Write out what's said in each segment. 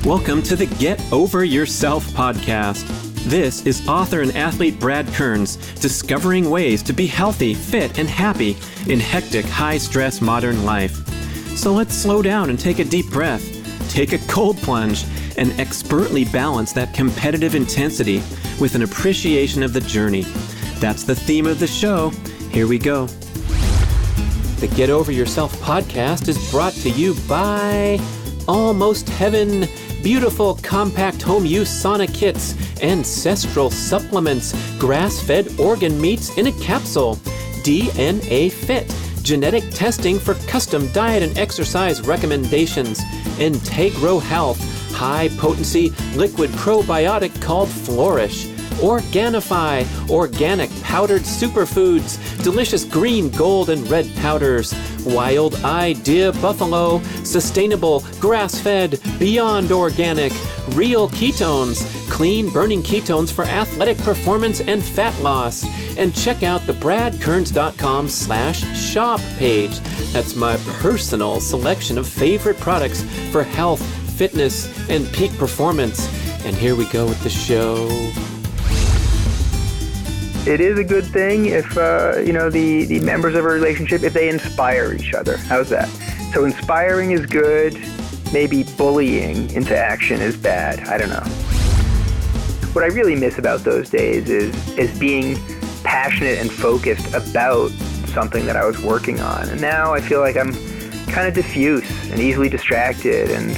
Welcome to the Get Over Yourself podcast. This is author and athlete Brad Kearns discovering ways to be healthy, fit, and happy in hectic, high-stress modern life. So let's slow down and take a deep breath, take a cold plunge, and expertly balance that competitive intensity with an appreciation of the journey. That's the theme of the show. Here we go. The Get Over Yourself podcast is brought to you by Almost Heaven, beautiful compact home use sauna kits, Ancestral Supplements, grass-fed organ meats in a capsule, DNA Fit, genetic testing for custom diet and exercise recommendations, Integro Health, high-potency liquid probiotic called Flourish, Organifi, organic powdered superfoods, delicious green, gold, and red powders, Wild Idea Buffalo, sustainable, grass-fed, beyond organic, real ketones, clean burning ketones for athletic performance and fat loss. And check out the bradkearns.com/shop page. That's my personal selection of favorite products for health, fitness, and peak performance. And here we go with the show. It is a good thing if, the members of a relationship, if they inspire each other. How's that? So inspiring is good. Maybe bullying into action is bad. I don't know. What I really miss about those days is being passionate and focused about something that I was working on. And now I feel like I'm kind of diffuse and easily distracted, and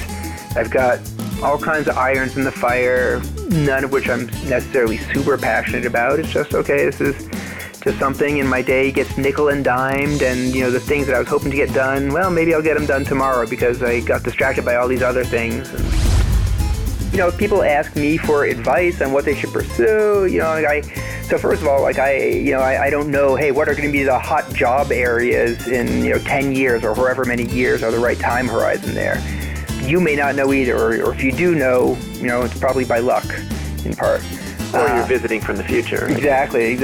I've got all kinds of irons in the fire, none of which I'm necessarily super passionate about. It's just, okay, this is just something, and my day gets nickel and dimed, and, the things that I was hoping to get done, well, maybe I'll get them done tomorrow because I got distracted by all these other things. And, if people ask me for advice on what they should pursue, so first of all, I don't know, hey, what are going to be the hot job areas in, 10 years or however many years are the right time horizon there. You may not know either, or if you do know, it's probably by luck, in part. Or you're visiting from the future. Exactly.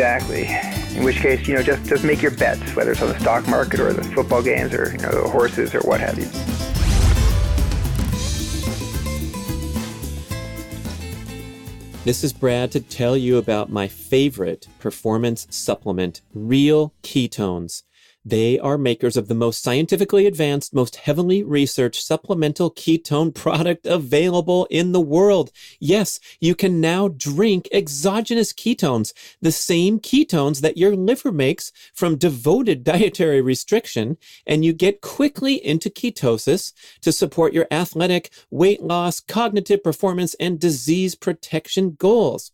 In which case, just make your bets, whether it's on the stock market or the football games or, the horses or what have you. This is Brad to tell you about my favorite performance supplement, Real Ketones. They are makers of the most scientifically advanced, most heavily researched supplemental ketone product available in the world. Yes, you can now drink exogenous ketones, the same ketones that your liver makes from devoted dietary restriction, and you get quickly into ketosis to support your athletic, weight loss, cognitive performance, and disease protection goals.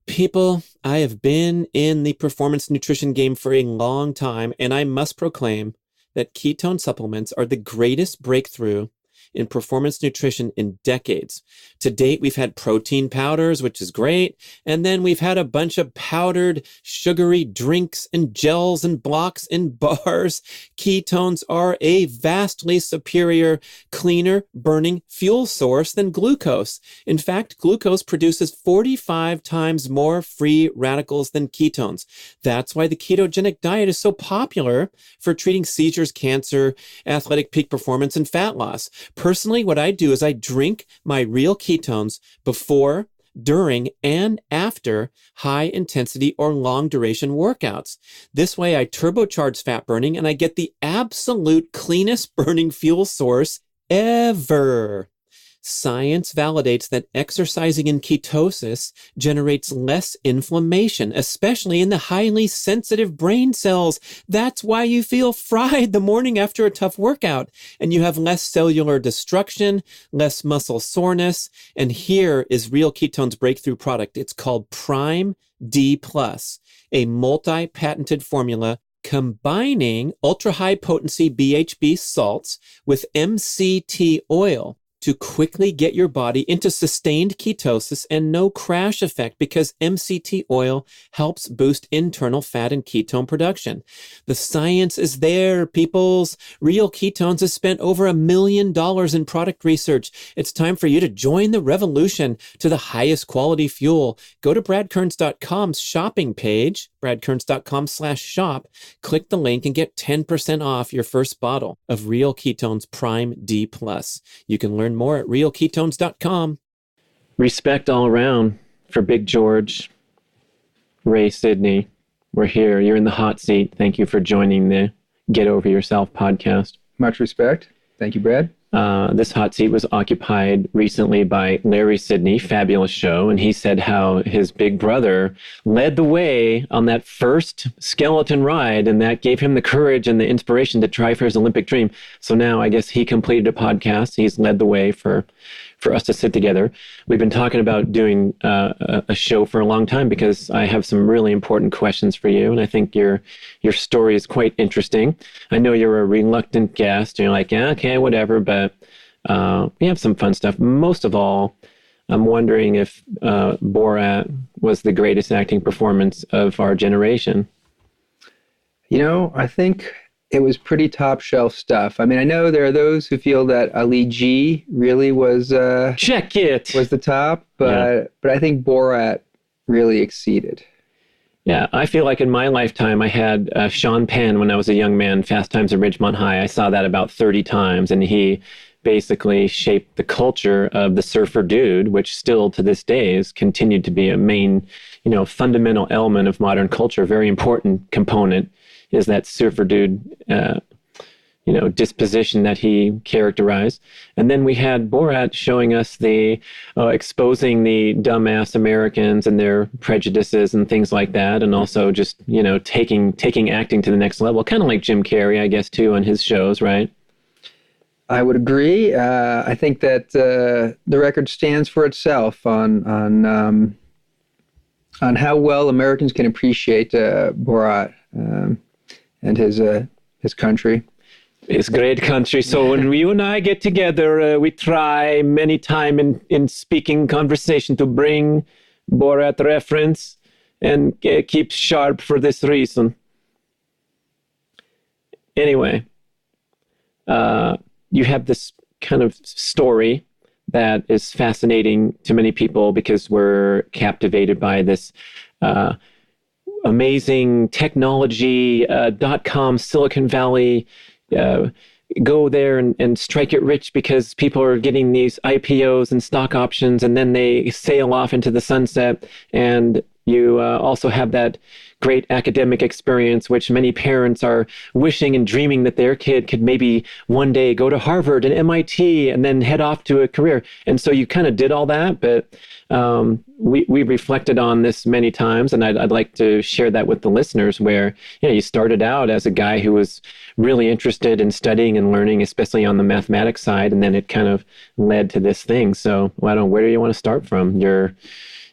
People, I have been in the performance nutrition game for a long time, and I must proclaim that ketone supplements are the greatest breakthrough in performance nutrition in decades. To date, we've had protein powders, which is great, and then we've had a bunch of powdered, sugary drinks and gels and blocks and bars. Ketones are a vastly superior, cleaner burning fuel source than glucose. In fact, glucose produces 45 times more free radicals than ketones. That's why the ketogenic diet is so popular for treating seizures, cancer, athletic peak performance, and fat loss. Personally, what I do is I drink my Real Ketones before, during, and after high-intensity or long-duration workouts. This way, I turbocharge fat burning, and I get the absolute cleanest burning fuel source ever. Science validates that exercising in ketosis generates less inflammation, especially in the highly sensitive brain cells. That's why you feel fried the morning after a tough workout, and you have less cellular destruction, less muscle soreness. And here is Real Ketones' breakthrough product. It's called Prime D+, a multi-patented formula combining ultra-high potency BHB salts with MCT oil to quickly get your body into sustained ketosis and no crash effect, because MCT oil helps boost internal fat and ketone production. The science is there, peoples. Real Ketones has spent over $1 million in product research. It's time for you to join the revolution to the highest quality fuel. Go to bradkearns.com's shopping page, bradkearns.com/shop. Click the link and get 10% off your first bottle of Real Ketones Prime D+. You can learn more at realketones.com. Respect all around for Big George, Ray Sidney. We're here. You're in the hot seat. Thank you for joining the Get Over Yourself podcast. Much respect. Thank you, Brad. This hot seat was occupied recently by Larry Sidney, fabulous show, and he said how his big brother led the way on that first skeleton ride, and that gave him the courage and the inspiration to try for his Olympic dream. So now I guess he completed a podcast. He's led the way for us to sit together. We've been talking about doing a show for a long time because I have some really important questions for you, and I think your story is quite interesting. I know you're a reluctant guest, and you're like, yeah, okay, whatever, but we have some fun stuff. Most of all, I'm wondering if Borat was the greatest acting performance of our generation. You know, I think it was pretty top shelf stuff. I mean, I know there are those who feel that Ali G really was check it was the top, but I think Borat really exceeded. Yeah, I feel like in my lifetime I had Sean Penn when I was a young man, Fast Times at Ridgemont High. I saw that about 30 times, and he basically shaped the culture of the surfer dude, which still to this day is continued to be a main, fundamental element of modern culture, very important component. Is that surfer dude, disposition that he characterized. And then we had Borat showing us exposing the dumbass Americans and their prejudices and things like that. And also just, taking acting to the next level, kind of like Jim Carrey, I guess, too, on his shows, right? I would agree. I think that the record stands for itself on how well Americans can appreciate Borat. And his country. It's great country. So when you and I get together, we try many times in speaking conversation to bring Borat reference and keep sharp for this reason. Anyway, you have this kind of story that is fascinating to many people because we're captivated by this amazing technology, .com, Silicon Valley, go there and strike it rich because people are getting these IPOs and stock options, and then they sail off into the sunset. And you also have that great academic experience, which many parents are wishing and dreaming that their kid could maybe one day go to Harvard and MIT and then head off to a career. And so you kind of did all that, but we reflected on this many times, and I'd like to share that with the listeners where, you started out as a guy who was really interested in studying and learning, especially on the mathematics side, and then it kind of led to this thing. So where do you want to start from? Your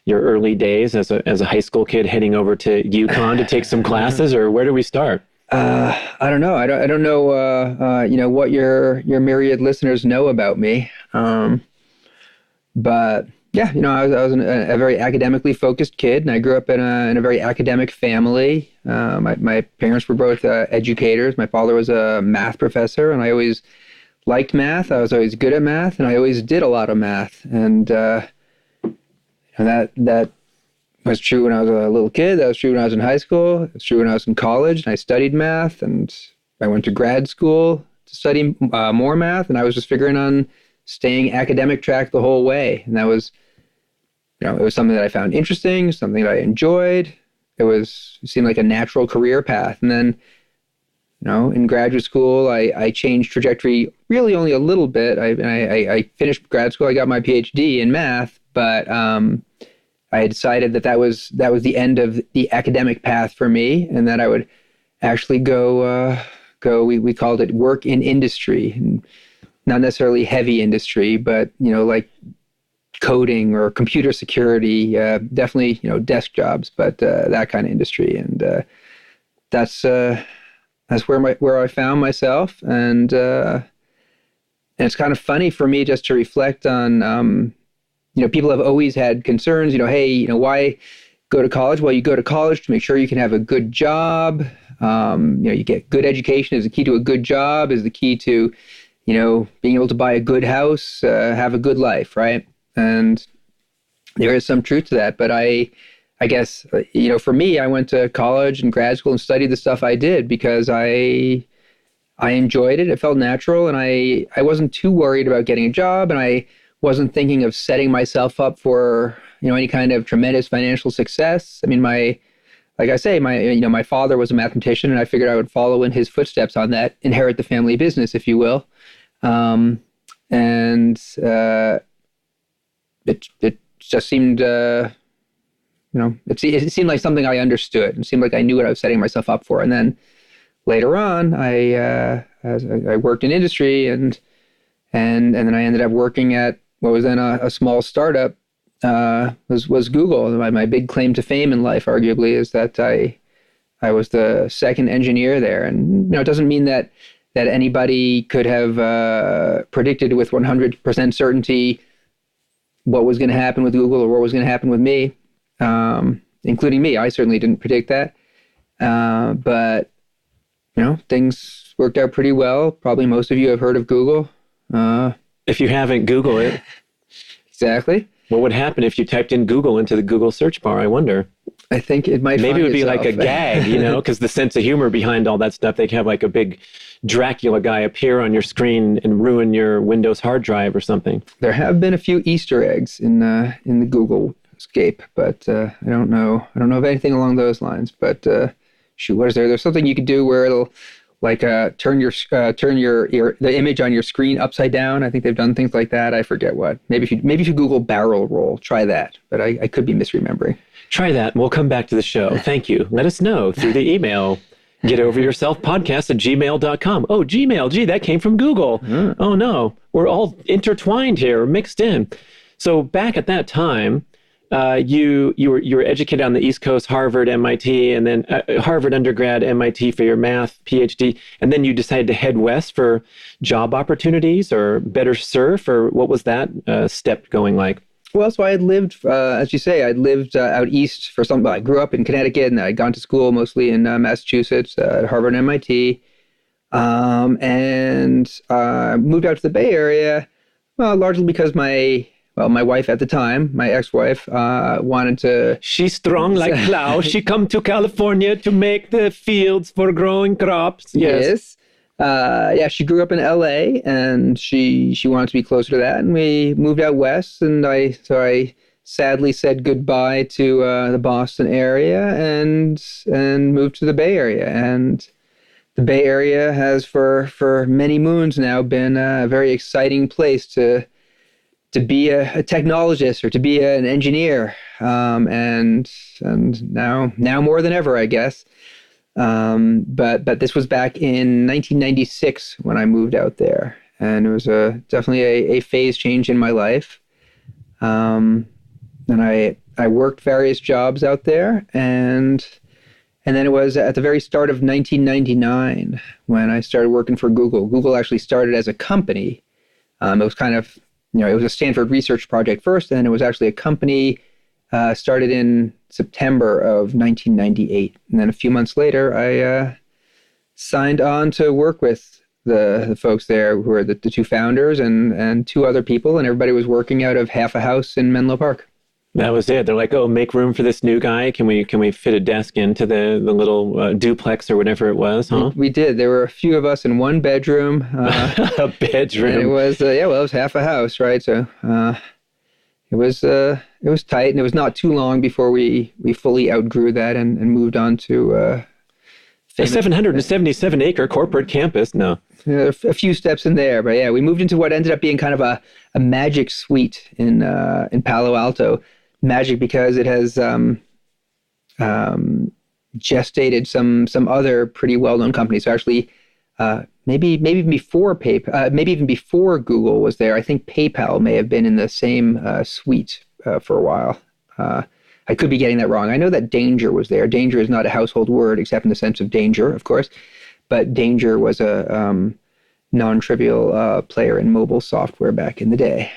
early days as a high school kid heading over to UConn to take some classes, or where do we start? I don't know. I don't know. What your myriad listeners know about me. But yeah, I was a very academically focused kid, and I grew up in a very academic family. My parents were both educators. My father was a math professor, and I always liked math. I was always good at math, and I always did a lot of math. And that was true when I was a little kid. That was true when I was in high school. It was true when I was in college, and I studied math. And I went to grad school to study more math, and I was just figuring on staying academic track the whole way. And that was, it was something that I found interesting, something that I enjoyed. It seemed like a natural career path. And then, in graduate school, I changed trajectory really only a little bit. I finished grad school. I got my PhD in math, but I decided that was the end of the academic path for me, and that I would actually go. We called it work in industry, and not necessarily heavy industry, but like coding or computer security. Definitely desk jobs, but that kind of industry, and that's where I found myself, and it's kind of funny for me just to reflect on. People have always had concerns, hey, why go to college? Well, you go to college to make sure you can have a good job. You get good education is the key to a good job, is the key to, being able to buy a good house, have a good life, right? And there is some truth to that. But I I guess, for me, I went to college and grad school and studied the stuff I did because I enjoyed it. It felt natural, and I wasn't too worried about getting a job, and I wasn't thinking of setting myself up for, any kind of tremendous financial success. I mean, my father was a mathematician, and I figured I would follow in his footsteps on that, inherit the family business, if you will. It just seemed, it seemed like something I understood. It seemed like I knew what I was setting myself up for. And then later on, I worked in industry, and then I ended up working at what was then a small startup. Was Google. My big claim to fame in life, arguably, is that I was the second engineer there. And it doesn't mean that anybody could have predicted with 100% certainty what was going to happen with Google or what was going to happen with me, including me. I certainly didn't predict that. But things worked out pretty well. Probably most of you have heard of Google. If you haven't, Google it. Exactly. What would happen if you typed in Google into the Google search bar? I wonder. I think it might. Maybe it would be like a gag, because the sense of humor behind all that stuff. They could have like a big Dracula guy appear on your screen and ruin your Windows hard drive or something. There have been a few Easter eggs in the Google scape, but I don't know of anything along those lines. But shoot, what is there? There's something you could do where it'll turn the image on your screen upside down. I think they've done things like that. I forget what. Maybe if you Google barrel roll, try that. But I could be misremembering. Try that, and we'll come back to the show. Thank you. Let us know through the email. getoveryourselfpodcast@gmail.com. Oh, Gmail. Gee, that came from Google. Oh no, we're all intertwined here, mixed in. So back at that time, you were educated on the East Coast, Harvard, MIT, and then Harvard undergrad, MIT for your math PhD, and then you decided to head west for job opportunities or better surf, or what was that step going like? Well, so I had lived, as you say, I'd lived out east for some. I grew up in Connecticut, and I'd gone to school mostly in Massachusetts, at Harvard and MIT, and moved out to the Bay Area, well, largely because my wife at the time, my ex-wife, wanted to... She's strong like plow. She come to California to make the fields for growing crops. Yes. She grew up in LA, and she wanted to be closer to that, and we moved out west, and I sadly said goodbye to the Boston area and moved to the Bay Area. And the Bay Area has for many moons now been a very exciting place to be a technologist or to be an engineer, and now more than ever, I guess. But this was back in 1996 when I moved out there, and it was definitely a phase change in my life. And I worked various jobs out there, and then it was at the very start of 1999 when I started working for Google. Google actually started as a company. It was kind of, it was a Stanford research project first, and then it was actually a company started in September of 1998. And then a few months later, I signed on to work with the folks there who were the two founders and two other people, and everybody was working out of half a house in Menlo Park. That was it. They're like, oh, make room for this new guy. Can we fit a desk into the little duplex or whatever it was, huh? We did. There were a few of us in one bedroom. A bedroom. And it was, it was half a house, right? So it was tight, and it was not too long before we fully outgrew that and moved on to a 777-acre corporate campus. No. A few steps in there, but yeah, we moved into what ended up being kind of a magic suite in Palo Alto. Magic because it has gestated some other pretty well-known companies. So actually, maybe even before maybe even before Google was there, I think PayPal may have been in the same suite for a while. I could be getting that wrong. I know that Danger was there. Danger is not a household word, except in the sense of danger, of course. But Danger was a non-trivial player in mobile software back in the day.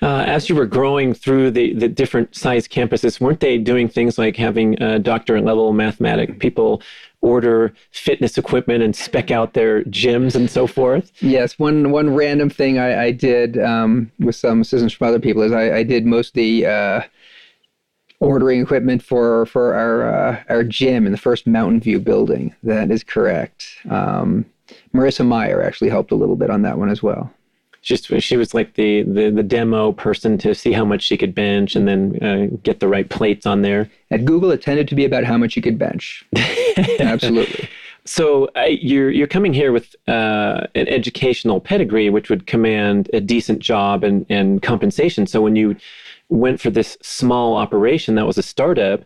As you were growing through the different size campuses, weren't they doing things like having doctorate level mathematic people order fitness equipment and spec out their gyms and so forth? Yes. One random thing I did with some assistance from other people is I did most of the ordering equipment for our gym in the first Mountain View building. That is correct. Marissa Meyer actually helped a little bit on that one as well. She was like the demo person to see how much she could bench and then get the right plates on there. At Google, it tended to be about how much you could bench. Absolutely. So you're coming here with an educational pedigree, which would command a decent job and compensation. So when you went for this small operation that was a startup,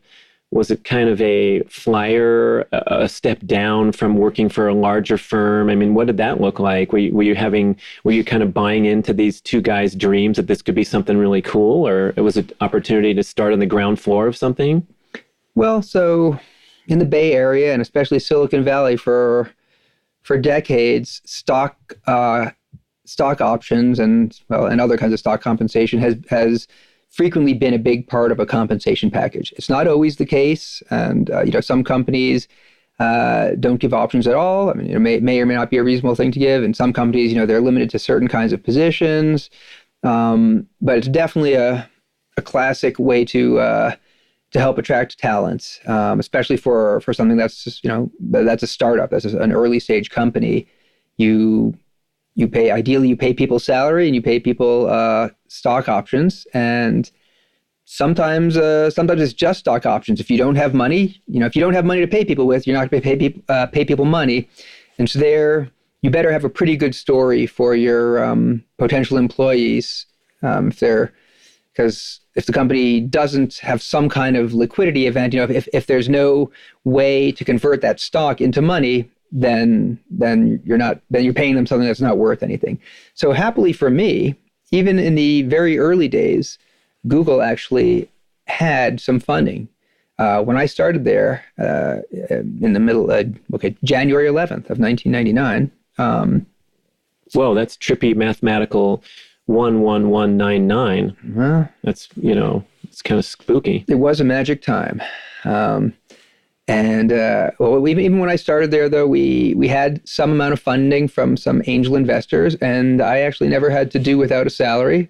was it kind of a flyer, a step down from working for a larger firm? I mean, what did that look like? Were you kind of buying into these two guys' dreams that this could be something really cool, or it was an opportunity to start on the ground floor of something? Well, so in the Bay Area and especially Silicon Valley for decades, stock options and other kinds of stock compensation has frequently been a big part of a compensation package. It's not always the case, and some companies don't give options at all. I mean, it may or may not be a reasonable thing to give. And some companies, they're limited to certain kinds of positions. But it's definitely a classic way to help attract talent, especially for something that's just, that's a startup, that's an early stage company. Ideally you pay people salary and you pay people stock options, and sometimes it's just stock options. If you don't have money, if you don't have money to pay people with, you're not going to pay people money, and so you better have a pretty good story for your potential employees, because if the company doesn't have some kind of liquidity event, if there's no way to convert that stock into money, then you're paying them something that's not worth anything. So happily for me, even in the very early days, Google actually had some funding. When I started there in the middle, January 11th of 1999. Whoa, that's trippy mathematical 11199. That's, it's kind of spooky. It was a magic time. Even when I started there, though, we had some amount of funding from some angel investors, and I actually never had to do without a salary.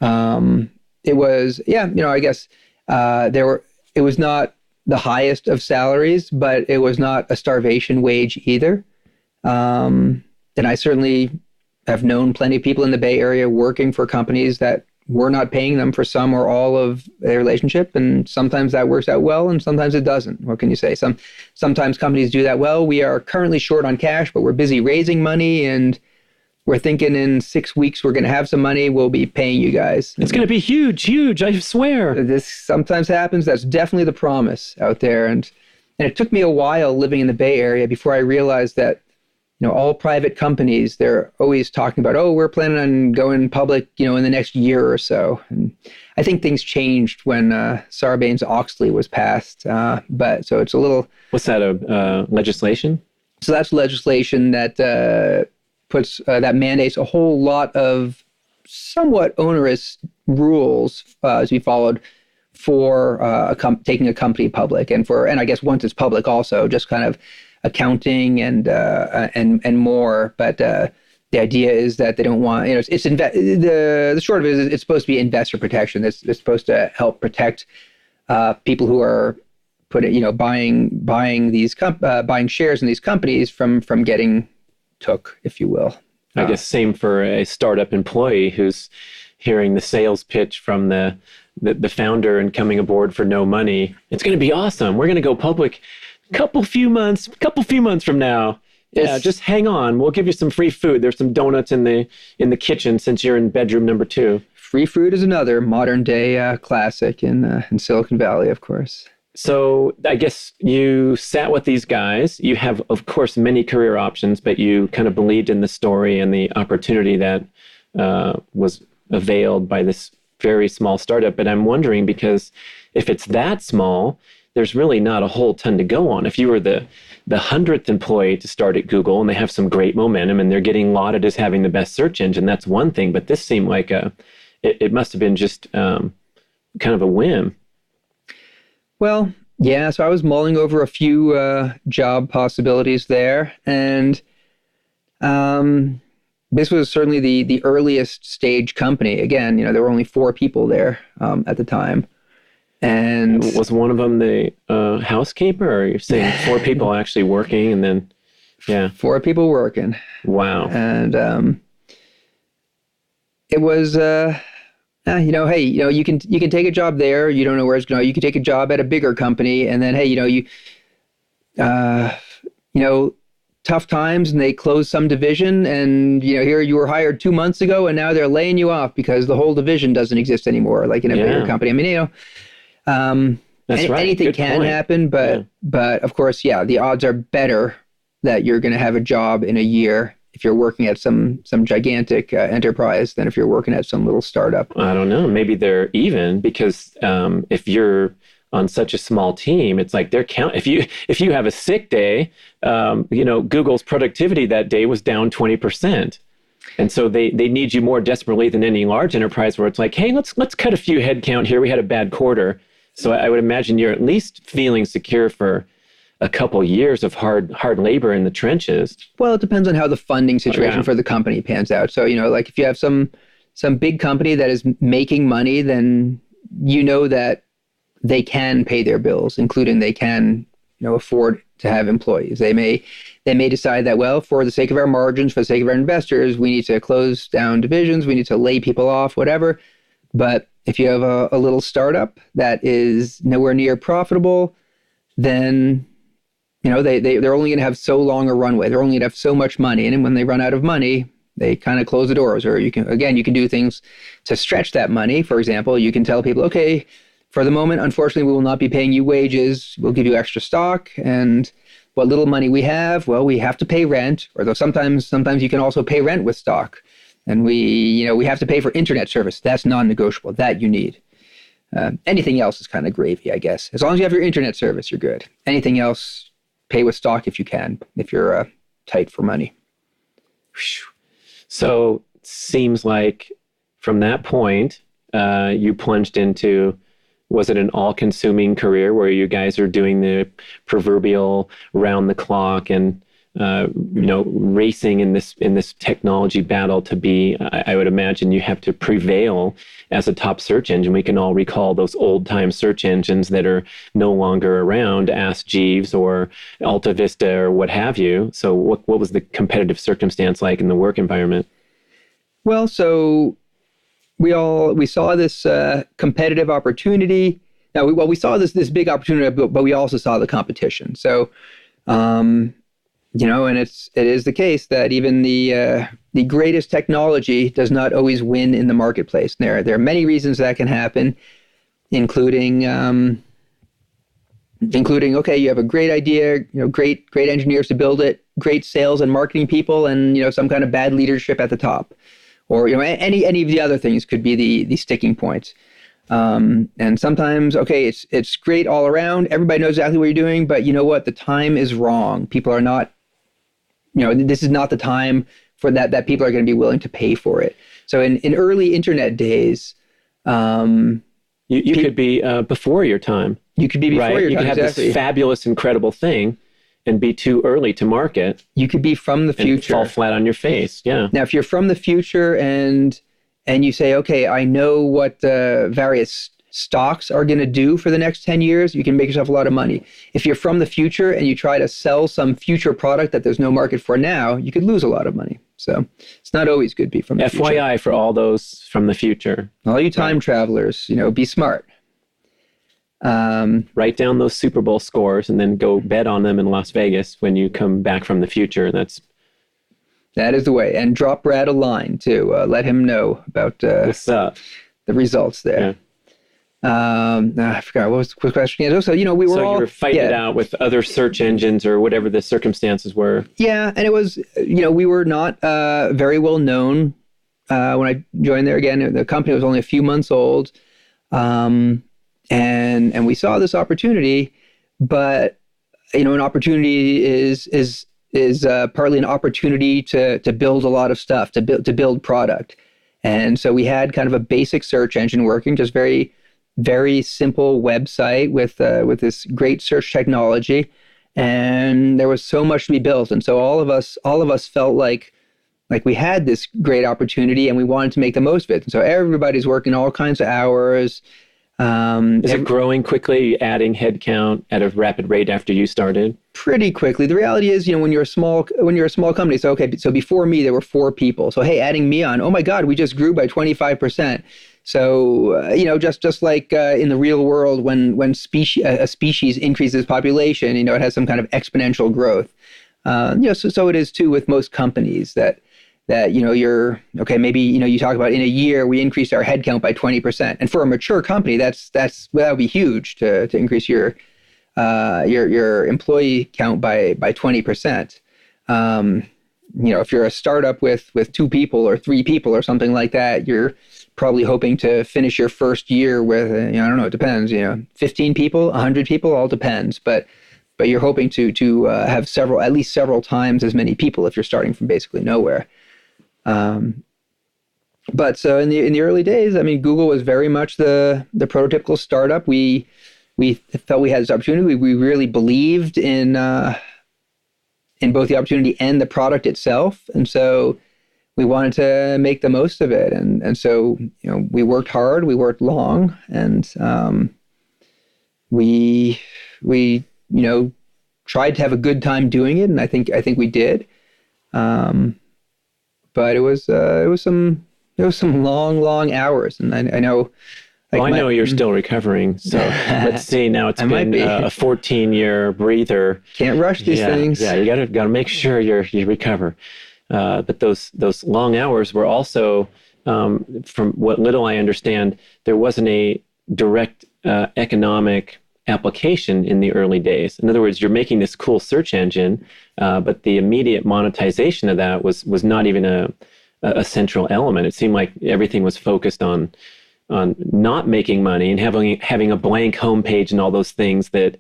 It was, I guess it was not the highest of salaries, but it was not a starvation wage either. And I certainly have known plenty of people in the Bay Area working for companies that were not paying them for some or all of their relationship. And sometimes that works out well, and sometimes it doesn't. What can you say? Sometimes companies do that well. We are currently short on cash, but we're busy raising money, and we're thinking in 6 weeks we're going to have some money. We'll be paying you guys. It's going to be huge, I swear. This sometimes happens. That's definitely the promise out there. And it took me a while living in the Bay Area before I realized that all private companies, they're always talking about, we're planning on going public, in the next year or so. And I think things changed when Sarbanes-Oxley was passed. But so it's a little... What's that, legislation? So that's legislation that that mandates a whole lot of somewhat onerous rules to be followed for taking a company public, and I guess once it's public also, just kind of accounting and more. But the idea is that they don't want, the short of it is it's supposed to be investor protection. It's supposed to help protect people who are buying shares in these companies from getting took, if you will. I guess same for a startup employee who's hearing the sales pitch from the founder and coming aboard for no money. It's going to be awesome. We're going to go public couple few months from now. Yeah, just hang on. We'll give you some free food. There's some donuts in the kitchen since you're in bedroom number 2. Free food is another modern day classic in Silicon Valley, of course. So I guess you sat with these guys. You have, of course, many career options, but you kind of believed in the story and the opportunity that was availed by this very small startup. But I'm wondering, because if it's that small, there's really not a whole ton to go on. If you were the 100th employee to start at Google and they have some great momentum and they're getting lauded as having the best search engine, that's one thing. But this seemed like it must have been just kind of a whim. Well, yeah, so I was mulling over a few job possibilities there, and this was certainly the earliest stage company. Again, there were only 4 people there at the time. And was one of them the housekeeper, or you're saying 4 people actually working, and then, yeah. 4 people working. Wow. And it was, hey, you can take a job there. You don't know where it's going. You can take a job at a bigger company, and then, hey, tough times, and they close some division, and here you were hired 2 months ago, and now they're laying you off because the whole division doesn't exist anymore, like in a bigger company. I mean, That's right. Anything can happen, but of course, the odds are better that you're going to have a job in a year if you're working at some gigantic enterprise than if you're working at some little startup. I don't know. Maybe they're even, because if you're on such a small team, it's like they're if you have a sick day, Google's productivity that day was down 20%. And so they need you more desperately than any large enterprise, where it's like, hey, let's cut a few headcount here. We had a bad quarter. So I would imagine you're at least feeling secure for a couple years of hard labor in the trenches. Well, it depends on how the funding situation for the company pans out. So, like if you have some big company that is making money, then that they can pay their bills, including they can, afford to have employees. They may decide that, well, for the sake of our margins, for the sake of our investors, we need to close down divisions, we need to lay people off, whatever. But if you have a little startup that is nowhere near profitable, then they're only going to have so long a runway. They're only going to have so much money, and when they run out of money, they kind of close the doors. Or you can do things to stretch that money. For example, you can tell people, okay, for the moment, unfortunately, we will not be paying you wages. We'll give you extra stock, and what little money we have, well, we have to pay rent. Or though sometimes you can also pay rent with stock. And we have to pay for internet service. That's non-negotiable. That you need. Anything else is kind of gravy, I guess. As long as you have your internet service, you're good. Anything else, pay with stock if you can, if you're tight for money. So seems like from that point, you plunged into, was it an all-consuming career where you guys are doing the proverbial round the clock and racing in this technology battle to be, I would imagine you have to prevail as a top search engine. We can all recall those old time search engines that are no longer around, Ask Jeeves or Alta Vista or what have you. So what was the competitive circumstance like in the work environment? Well, so we saw this competitive opportunity. Now, we saw this big opportunity, but we also saw the competition. So, and it is the case that even the greatest technology does not always win in the marketplace. There are many reasons that can happen, including okay, you have a great idea, great engineers to build it, great sales and marketing people, and some kind of bad leadership at the top, or any of the other things could be the sticking points. And sometimes, okay, it's great all around. Everybody knows exactly what you're doing, but you know what? The time is wrong. People are not. This is not the time for that people are going to be willing to pay for it. So in early internet days, you could be before your time. You could be before your time. You could have this fabulous, incredible thing and be too early to market. You could be from the future. And fall flat on your face, yeah. Now, if you're from the future and you say, okay, I know what various stocks are going to do for the next 10 years, you can make yourself a lot of money. If you're from the future and you try to sell some future product that there's no market for now, you could lose a lot of money. So it's not always good to be from the future. FYI for all those from the future. All you time travelers, be smart. Write down those Super Bowl scores and then go bet on them in Las Vegas when you come back from the future. That is the way. And drop Brad a line too. Let him know about what's up? The results there. Yeah. I forgot what was the quick question. So you were fighting it out with other search engines or whatever the circumstances were. Yeah, and it was we were not very well known when I joined there. Again, the company was only a few months old, and we saw this opportunity, but an opportunity is partly an opportunity to build a lot of stuff, to build product, and so we had kind of a basic search engine working, just very, very simple website with this great search technology, and there was so much to be built, and so all of us felt like we had this great opportunity and we wanted to make the most of it. And so everybody's working all kinds of hours. Is it growing quickly, adding headcount at a rapid rate after you started? Pretty quickly. The reality is, when you're a small company, so before me, there were 4 people. So, hey, adding me on, oh my God, we just grew by 25%. So, just like in the real world, when a species increases population, it has some kind of exponential growth. So it is too with most companies that you're okay. Maybe you talk about in a year we increased our headcount by 20%, and for a mature company, that would be huge to increase your employee count by 20%. If you're a startup with 2 people or 3 people or something like that, you're probably hoping to finish your first year with I don't know, it depends. 15 people, 100 people, all depends, but you're hoping to have at least several times as many people if you're starting from basically nowhere. But so in the early days, Google was very much the prototypical startup. We felt we had this opportunity. We really believed in both the opportunity and the product itself, and so we wanted to make the most of it. And so we worked hard, we worked long, and we tried to have a good time doing it, and I think we did. But it was some long hours, and I know. I know you're still recovering. So let's see. Now it's been a 14-year breather. Can't rush these things. Yeah, you gotta make sure you recover. But those long hours were also, from what little I understand, there wasn't a direct economic application in the early days. In other words, you're making this cool search engine, but the immediate monetization of that was not even a central element. It seemed like everything was focused on not making money and having a blank homepage and all those things that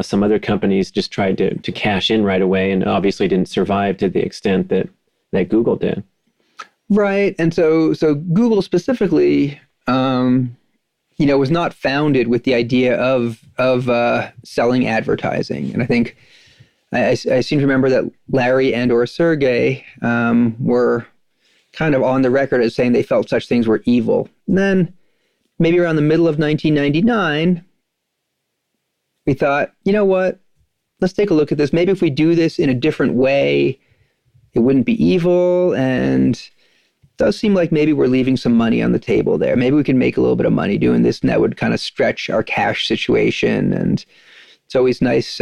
some other companies just tried to cash in right away, and obviously didn't survive to the extent that Google did. Right, and so Google specifically, was not founded with the idea of selling advertising. And I think I seem to remember that Larry and or Sergey were kind of on the record as saying they felt such things were evil. And then maybe around the middle of 1999, we thought, you know what? Let's take a look at this. Maybe if we do this in a different way, it wouldn't be evil. And it does seem like maybe we're leaving some money on the table there. Maybe we can make a little bit of money doing this, and that would kind of stretch our cash situation. And it's always nice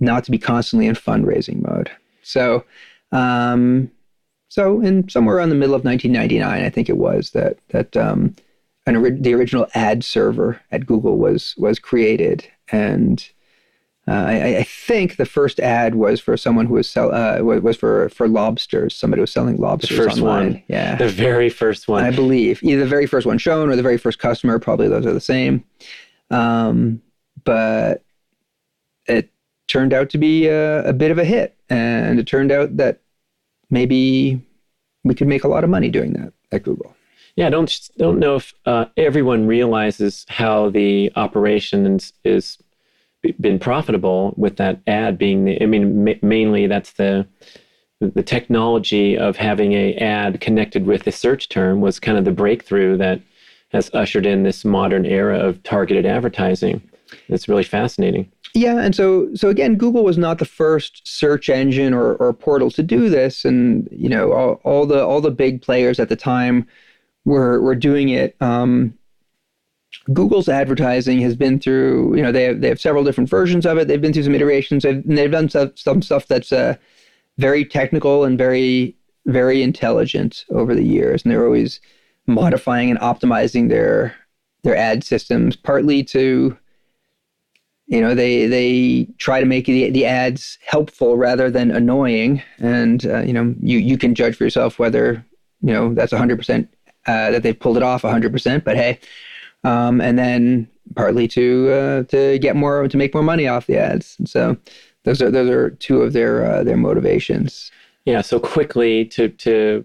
not to be constantly in fundraising mode. So in somewhere around the middle of 1999, I think it was that the original ad server at Google was created, and I think the first ad was for someone who was for lobsters. Somebody was selling lobsters the first online. One. Yeah, the very first one. I believe either the very first one shown or the very first customer. Probably those are the same. But it turned out to be a bit of a hit, and it turned out that maybe we could make a lot of money doing that at Google. Yeah, I don't know if everyone realizes how the operation is been profitable with that ad being mainly that's the technology of having a ad connected with a search term was kind of the breakthrough that has ushered in this modern era of targeted advertising. It's really fascinating. Yeah, and so again, Google was not the first search engine or portal to do this, and all the big players at the time were doing it. Google's advertising has been through, they have several different versions of it. They've been through some iterations. They've done some stuff that's very technical and very, very intelligent over the years, and they're always modifying and optimizing their ad systems, partly to they try to make the ads helpful rather than annoying. And, you can judge for yourself whether, that's 100%, that they've pulled it off 100%, but hey, and then partly to make more money off the ads. And so those are two of their motivations. Yeah. So quickly to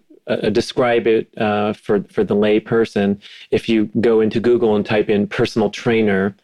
describe it for the lay person, if you go into Google and type in personal trainer,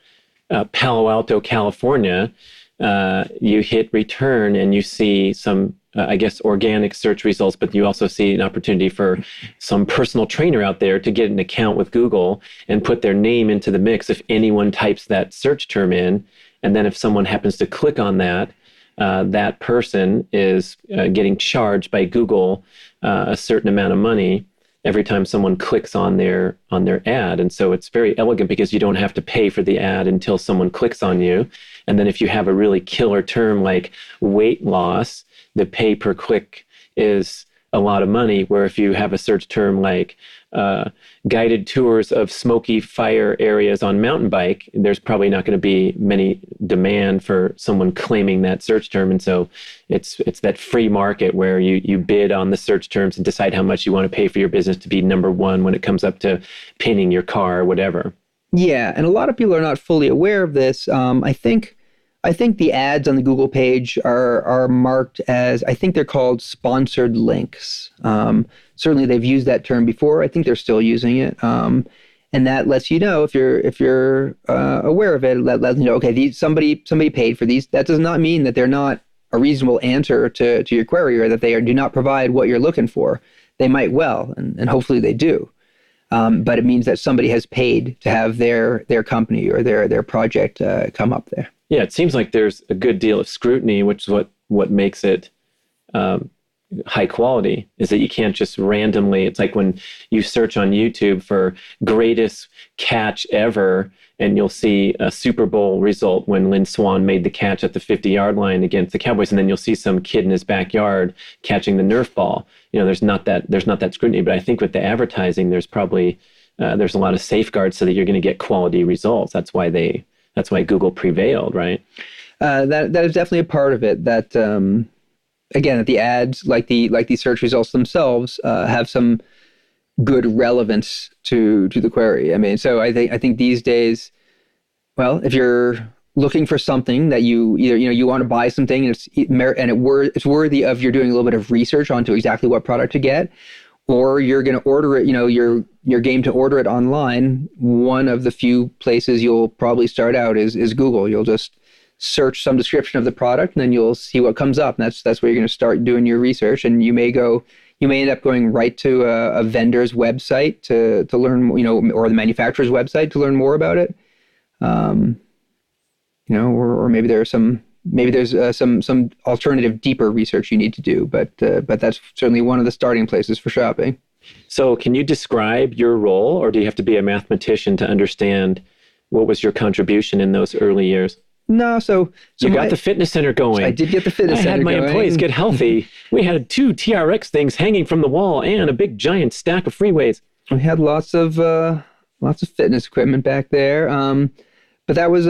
Palo Alto, California, you hit return and you see some I guess, organic search results, but you also see an opportunity for some personal trainer out there to get an account with Google and put their name into the mix if anyone types that search term in. And then if someone happens to click on that, that person is getting charged by Google a certain amount of money every time someone clicks on their ad. And so it's very elegant because you don't have to pay for the ad until someone clicks on you. And then if you have a really killer term like weight loss, the pay per click is a lot of money. Where if you have a search term like guided tours of smoky fire areas on mountain bike, there's probably not going to be many demand for someone claiming that search term. And so it's that free market where you bid on the search terms and decide how much you want to pay for your business to be number one when it comes up to painting your car or whatever. Yeah, and a lot of people are not fully aware of this. I think the ads on the Google page are marked as, I think they're called sponsored links. Certainly they've used that term before. I think they're still using it. And that lets you know, if you're aware of it, let you know, okay, somebody paid for these. That does not mean that they're not a reasonable answer to your query, or that they do not provide what you're looking for. They might well, and hopefully they do. But it means that somebody has paid to have their company or their project come up there. Yeah, it seems like there's a good deal of scrutiny, which is what makes it high quality, is that you can't just randomly, it's like when you search on YouTube for greatest catch ever, and you'll see a Super Bowl result when Lynn Swann made the catch at the 50-yard line against the Cowboys, and then you'll see some kid in his backyard catching the Nerf ball. There's not that scrutiny, but I think with the advertising, there's probably there's a lot of safeguards so that you're going to get quality results. That's why Google prevailed, right? That is definitely a part of it. That again, that the ads, like the search results themselves, have some good relevance to the query. I mean, so I think these days, well, if you're looking for something that you either you want to buy something and it's worthy of you're doing a little bit of research onto exactly what product to get, or you're going to order it, you're game to order it online, one of the few places you'll probably start out is Google. You'll just search some description of the product, and then you'll see what comes up. And that's where you're going to start doing your research. And you may end up going right to a vendor's website to learn, or the manufacturer's website to learn more about it. Or maybe there's some alternative, deeper research you need to do. But that's certainly one of the starting places for shopping. So can you describe your role, or do you have to be a mathematician to understand what was your contribution in those early years? No, so you got the fitness center going. I did get the fitness center going. I had my employees get healthy. We had 2 TRX things hanging from the wall and a big giant stack of freeways. We had lots of fitness equipment back there. But that was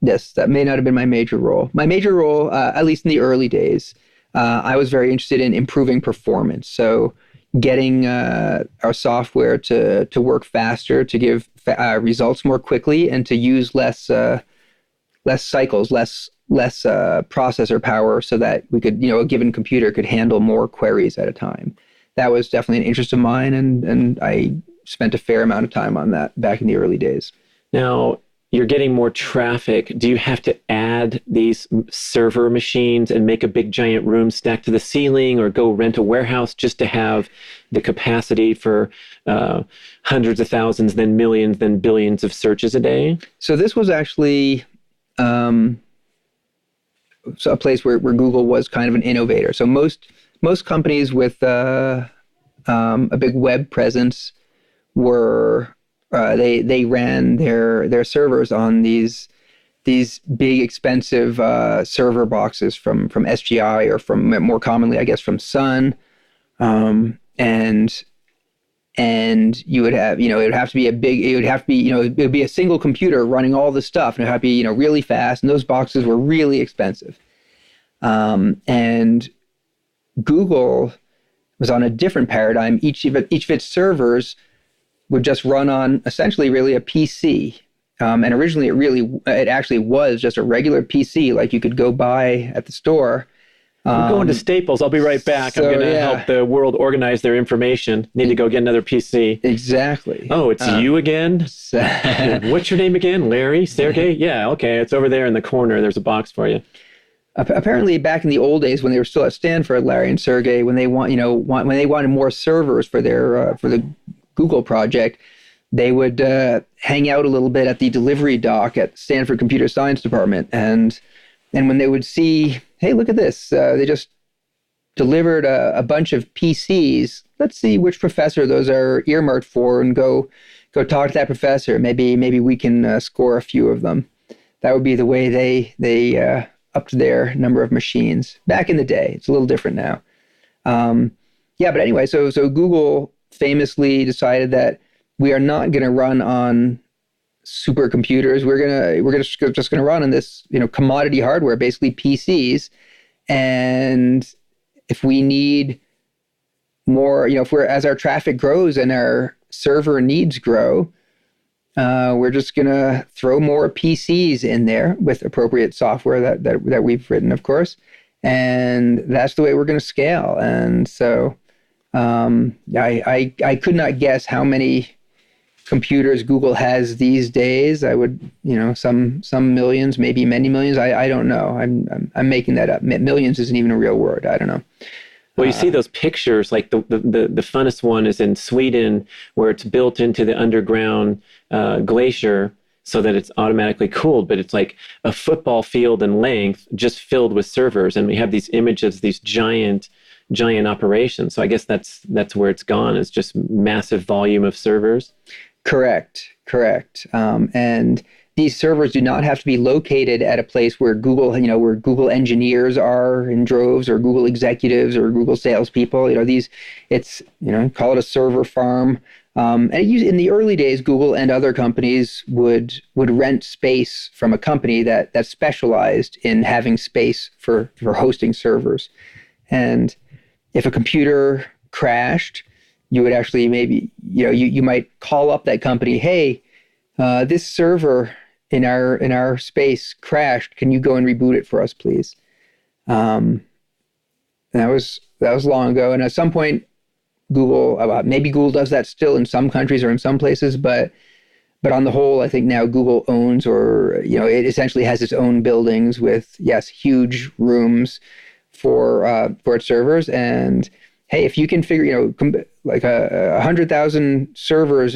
yes, that may not have been my major role. My major role, at least in the early days, I was very interested in improving performance. So getting our software to work faster, to give results more quickly, and to use less cycles, less processor power, so that we could, a given computer could handle more queries at a time. That was definitely an interest of mine, and I spent a fair amount of time on that back in the early days. Now, you're getting more traffic. Do you have to add these server machines and make a big giant room stacked to the ceiling, or go rent a warehouse just to have the capacity for hundreds of thousands, then millions, then billions of searches a day? So this was actually a place where Google was kind of an innovator. So most companies with a big web presence were they ran their servers on these big expensive server boxes from SGI, or from, more commonly, I guess, from Sun, and you would have, it would have to be it would be a single computer running all this stuff, and it would have to be really fast, and those boxes were really expensive. And Google was on a different paradigm. Each of its servers would just run on essentially really a PC. And originally it actually was just a regular PC like you could go buy at the store. I'm going to Staples. I'll be right back. I'm going to help the world organize their information. Need to go get another PC. Exactly. Oh, it's you again? What's your name again? Larry? Sergey? Yeah, okay. It's over there in the corner. There's a box for you. apparently back in the old days when they were still at Stanford, Larry and Sergey, when they when they wanted more servers for their for the Google project, they would hang out a little bit at the delivery dock at Stanford Computer Science Department, and when they would see, hey, look at this, they just delivered a bunch of PCs. Let's see which professor those are earmarked for, and go talk to that professor. Maybe we can score a few of them. That would be the way they upped their number of machines back in the day. It's a little different now. But anyway, so Google famously decided that we are not going to run on supercomputers. We're just going to run on this, commodity hardware, basically PCs. And if we need more, as our traffic grows and our server needs grow, we're just going to throw more PCs in there with appropriate software that we've written, of course. And that's the way we're going to scale. And so I could not guess how many computers Google has these days. I would, some millions, maybe many millions. I don't know. I'm making that up. Millions isn't even a real word. I don't know. Well, you see those pictures, like the funnest one is in Sweden, where it's built into the underground glacier so that it's automatically cooled, but it's like a football field in length, just filled with servers. And we have these images, these giant operations. So I guess that's where it's gone. It's just massive volume of servers. Correct. And these servers do not have to be located at a place where Google, where Google engineers are in droves, or Google executives, or Google salespeople. Call it a server farm. And in the early days, Google and other companies would rent space from a company that specialized in having space for hosting servers. And if a computer crashed, you would actually maybe, you might call up that company, hey, this server in our space crashed. Can you go and reboot it for us, please? That was long ago. And at some point, Google, maybe Google does that still in some countries or in some places, but on the whole, I think now Google owns, or it essentially has its own buildings with, yes, huge rooms for its servers. And hey, if you can figure, like 100,000 servers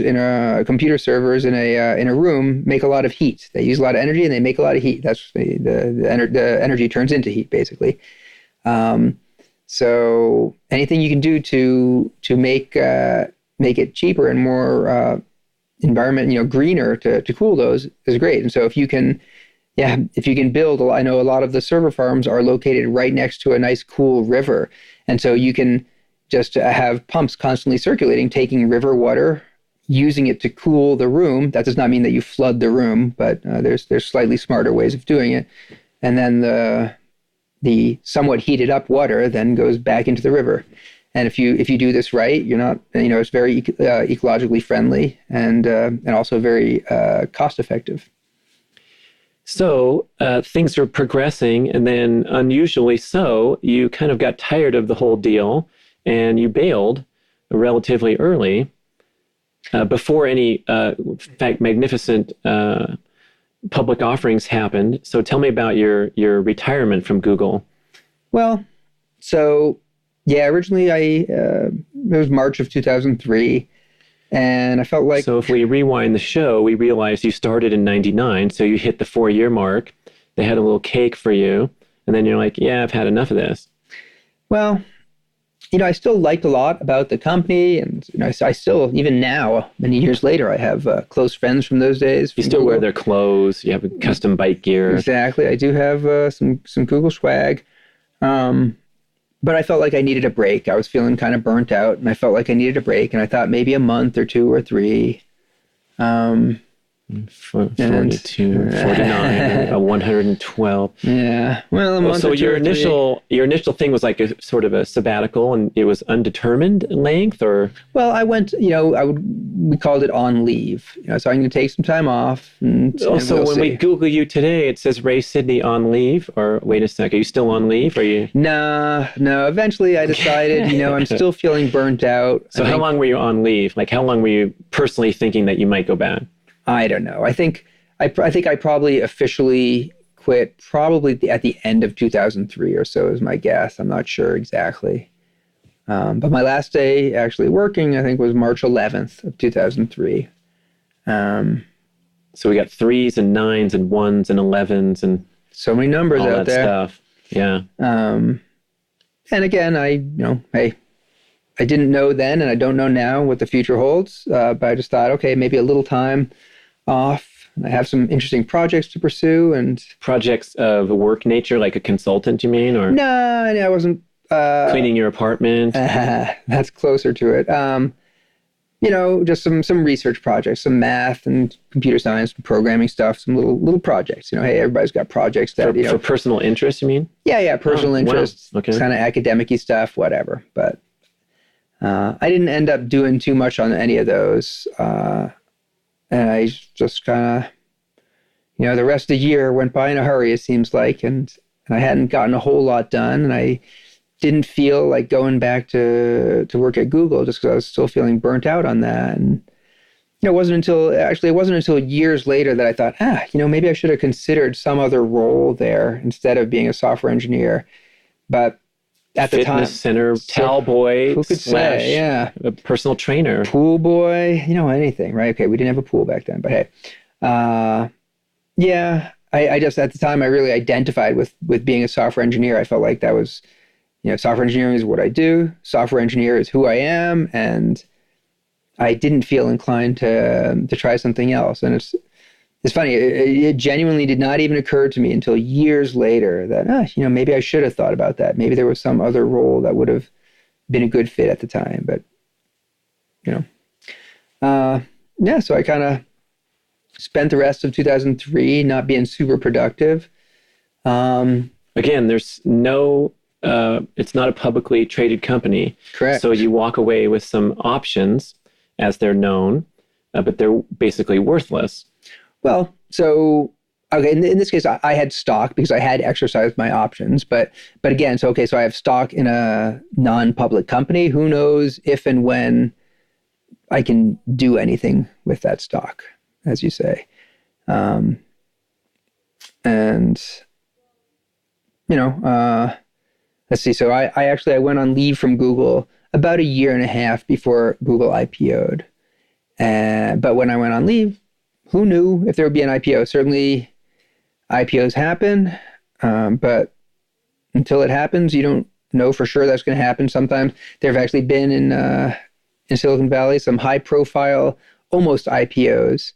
computer servers in a room make a lot of heat. They use a lot of energy and they make a lot of heat. That's the energy turns into heat, basically. So anything you can do to make it cheaper and more environment, greener to cool those is great. And so if you can build, I know a lot of the server farms are located right next to a nice cool river, and so you can just have pumps constantly circulating, taking river water, using it to cool the room. That does not mean that you flood the room, but there's slightly smarter ways of doing it. And then the somewhat heated up water then goes back into the river. And if you do this right, you're not, it's very ecologically friendly and also very cost effective. So things are progressing, and then unusually so, you kind of got tired of the whole deal, and you bailed relatively early before any, in fact, magnificent public offerings happened. So tell me about your retirement from Google. Well, so yeah, originally it was March of 2003, and I felt like... So if we rewind the show, we realized you started in 99, so you hit the 4-year mark. They had a little cake for you, and then you're like, yeah, I've had enough of this. Well, I still liked a lot about the company, and I still, even now, many years later, I have close friends from those days. You still wear their clothes. You have custom bike gear. Exactly. I do have some Google swag, but I felt like I needed a break. I was feeling kind of burnt out, and I felt like I needed a break, and I thought maybe a month or 2 or 3. 42, 49, 112. Yeah. Well, a month. So your initial thing was like a sort of a sabbatical, and it was undetermined length, or? Well, I went. We called it on leave. So I'm going to take some time off. So when we Google you today, it says Ray Sidney on leave. Or wait a sec, are you still on leave? Are you? No. Eventually, I decided. I'm still feeling burnt out. So how long were you on leave? Like, how long were you personally thinking that you might go back? I don't know. I think I probably officially quit probably at the end of 2003 or so is my guess. I'm not sure exactly. But my last day actually working, I think, was March 11th of 2003. So we got 3s and 9s and 1s and 11s and so many numbers all out that there. Stuff. Yeah. And again, I didn't know then, and I don't know now what the future holds. But I just thought, okay, maybe a little time off. I have some interesting projects to pursue, and projects of a work nature, like a consultant, you mean, or no, I wasn't cleaning your apartment. That's closer to it. Just some research projects, some math and computer science and programming stuff, some little projects. Hey, everybody's got projects that for personal interest, you mean? Yeah, personal interests, wow. Okay. Kind of academic-y stuff, whatever. But I didn't end up doing too much on any of those. And I just kind of, the rest of the year went by in a hurry, it seems like, and I hadn't gotten a whole lot done, and I didn't feel like going back to work at Google just because I was still feeling burnt out on that. And it wasn't until years later that I thought, maybe I should have considered some other role there instead of being a software engineer. But at the time, fitness center, towel boy, who could say, a personal trainer, pool boy, anything, right? Okay, we didn't have a pool back then, but hey, I just at the time I really identified with being a software engineer. I felt like that was, software engineering is what I do. Software engineer is who I am, and I didn't feel inclined to try something else. And it's funny. It genuinely did not even occur to me until years later that, maybe I should have thought about that. Maybe there was some other role that would have been a good fit at the time. But, so I kind of spent the rest of 2003 not being super productive. Again, there's no, it's not a publicly traded company. Correct. So you walk away with some options as they're known, but they're basically worthless. Well, so, okay, in this case, I had stock because I had exercised my options. But again, so I have stock in a non-public company. Who knows if and when I can do anything with that stock, as you say. Let's see. So I went on leave from Google about a year and a half before Google IPO'd. But when I went on leave, who knew if there would be an IPO? Certainly IPOs happen, but until it happens, you don't know for sure that's going to happen. Sometimes there have actually been in Silicon Valley some high-profile, almost IPOs,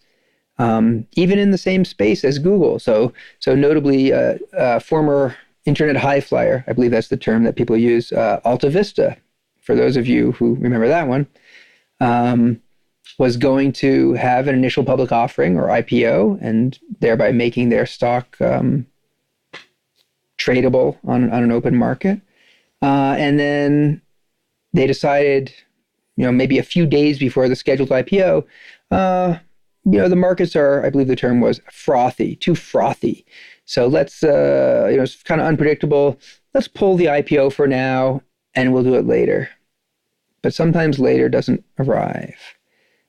even in the same space as Google. So notably, former internet high flyer, I believe that's the term that people use, Alta Vista, for those of you who remember that one, was going to have an initial public offering or IPO, and thereby making their stock tradable on an open market. And then they decided, maybe a few days before the scheduled IPO, the markets are, I believe the term was frothy, too frothy. So let's, it's kind of unpredictable. Let's pull the IPO for now, and we'll do it later. But sometimes later doesn't arrive.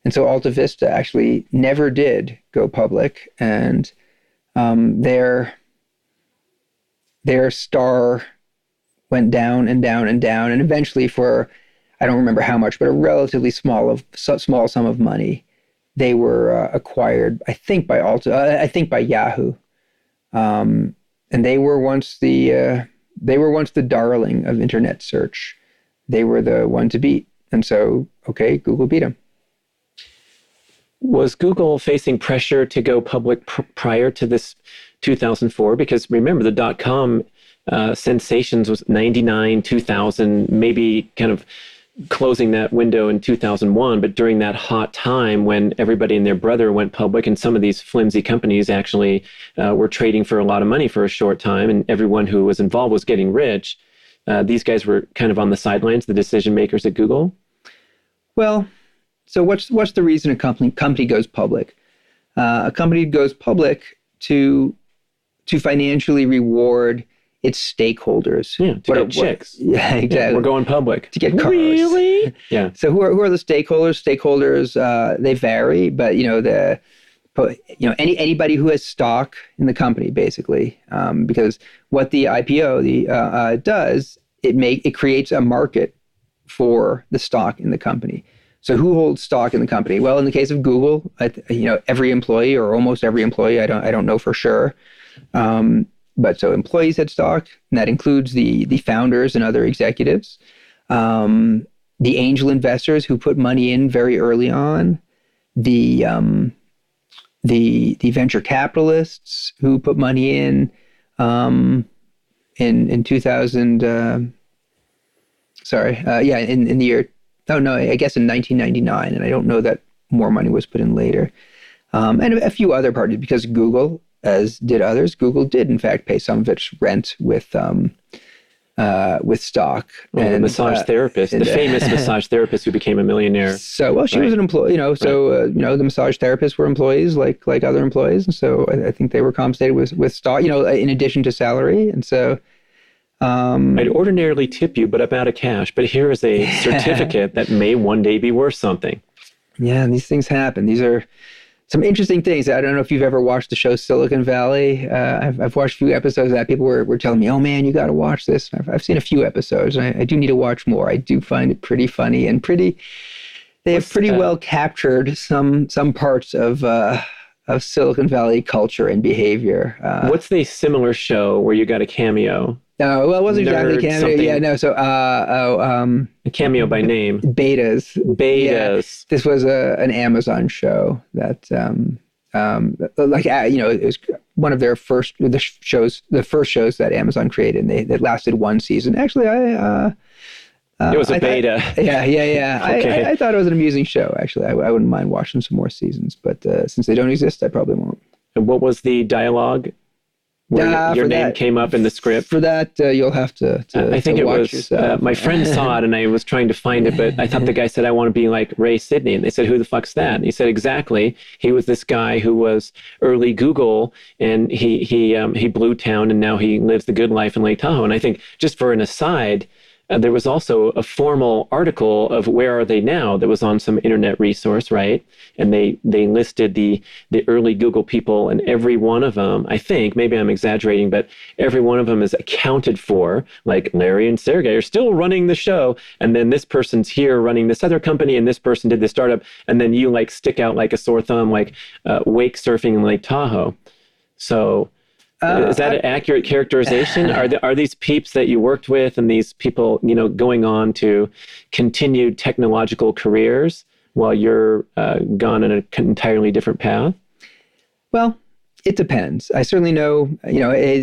And so Alta Vista actually never did go public, and their star went down and down and down, and eventually, for I don't remember how much, but a relatively small sum of money, they were acquired. I think by Yahoo, and they were once the darling of internet search. They were the one to beat, and so Google beat them. Was Google facing pressure to go public prior to this 2004? Because remember, the .com sensations was 99, 2000, maybe kind of closing that window in 2001. But during that hot time when everybody and their brother went public, and some of these flimsy companies actually were trading for a lot of money for a short time, and everyone who was involved was getting rich, these guys were kind of on the sidelines, the decision makers at Google. Well, so what's the reason a company goes public? A company goes public to financially reward its stakeholders. Yeah, to get chicks. Yeah, exactly. Yeah, we're going public. To get cars. Really? Yeah. So who are the stakeholders? Stakeholders, they vary, but the anybody who has stock in the company, basically, because what the IPO does, it creates a market for the stock in the company. So who holds stock in the company? Well, in the case of Google, every employee or almost every employee, I don't know for sure. But so employees had stock, and that includes the founders and other executives, the angel investors who put money in very early on, the venture capitalists who put money in 2000. In the year. Oh no, I guess in 1999, and I don't know that more money was put in later, and a few other parties, because Google, as did others, Google did in fact pay some of its rent with stock. Well, the massage therapist, the famous massage therapist who became a millionaire. So, she was an employee, the massage therapists were employees like other employees, and so I think they were compensated with stock, in addition to salary, and so. I'd ordinarily tip you, but I'm out of cash. But here is a certificate that may one day be worth something. Yeah, and these things happen. These are some interesting things. I don't know if you've ever watched the show Silicon Valley. I've watched a few episodes of that. People were telling me, oh man, you got to watch this. I've seen a few episodes, and I do need to watch more. I do find it pretty funny and they have pretty well captured some parts of Silicon Valley culture and behavior. What's the similar show where you got a cameo? No, well, it wasn't exactly a cameo. Something. Yeah, no. So, a cameo by name. Betas. Yeah. This was an Amazon show that, it was one of their first shows that Amazon created, and that lasted one season. Actually, it was a beta. Yeah. Okay. I thought it was an amusing show. Actually, I wouldn't mind watching some more seasons, but since they don't exist, I probably won't. And what was the dialogue? Your name came up in the script. For that, you'll have to I think it watch was yourself. my friend saw it, and I was trying to find it, but I thought the guy said, I want to be like Ray Sidney. And they said, who the fuck's that? And he said, exactly. He was this guy who was early Google, and he blew town, and now he lives the good life in Lake Tahoe. And I think, just for an aside, there was also a formal article of where are they now that was on some internet resource, right? And they listed the early Google people, and every one of them, I think, maybe I'm exaggerating, but every one of them is accounted for. Like Larry and Sergey are still running the show, and then this person's here running this other company, and this person did this startup, and then you like stick out like a sore thumb, like wake surfing in Lake Tahoe. So... is that an accurate characterization? Are these peeps that you worked with and these people, going on to continued technological careers while you're gone in an entirely different path? Well, it depends. I certainly know,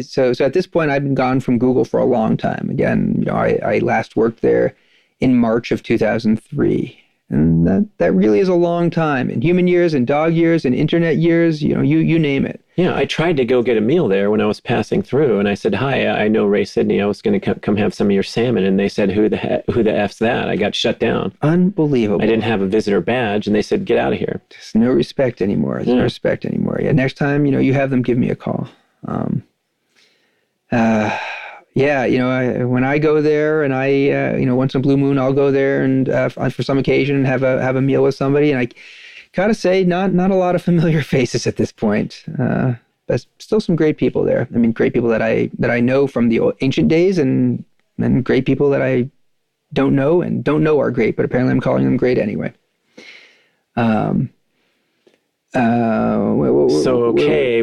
so at this point, I've been gone from Google for a long time. Again, I last worked there in March of 2003. And that really is a long time. In human years, and dog years, and internet years, you name it. Yeah, I tried to go get a meal there when I was passing through, and I said, "Hi, I know Ray Sidney. I was going to come have some of your salmon." And they said, "Who the F's that?" I got shut down. Unbelievable. I didn't have a visitor badge, and they said, "Get out of here." There's no respect anymore. No respect anymore. Yeah, next time, you have them give me a call. When I go there, and I, once in a blue moon, I'll go there and for some occasion have a meal with somebody, and I gotta say, not a lot of familiar faces at this point, but still some great people there. I mean, great people that I know from the ancient days, and great people that I don't know and don't know are great, but apparently I'm calling them great anyway.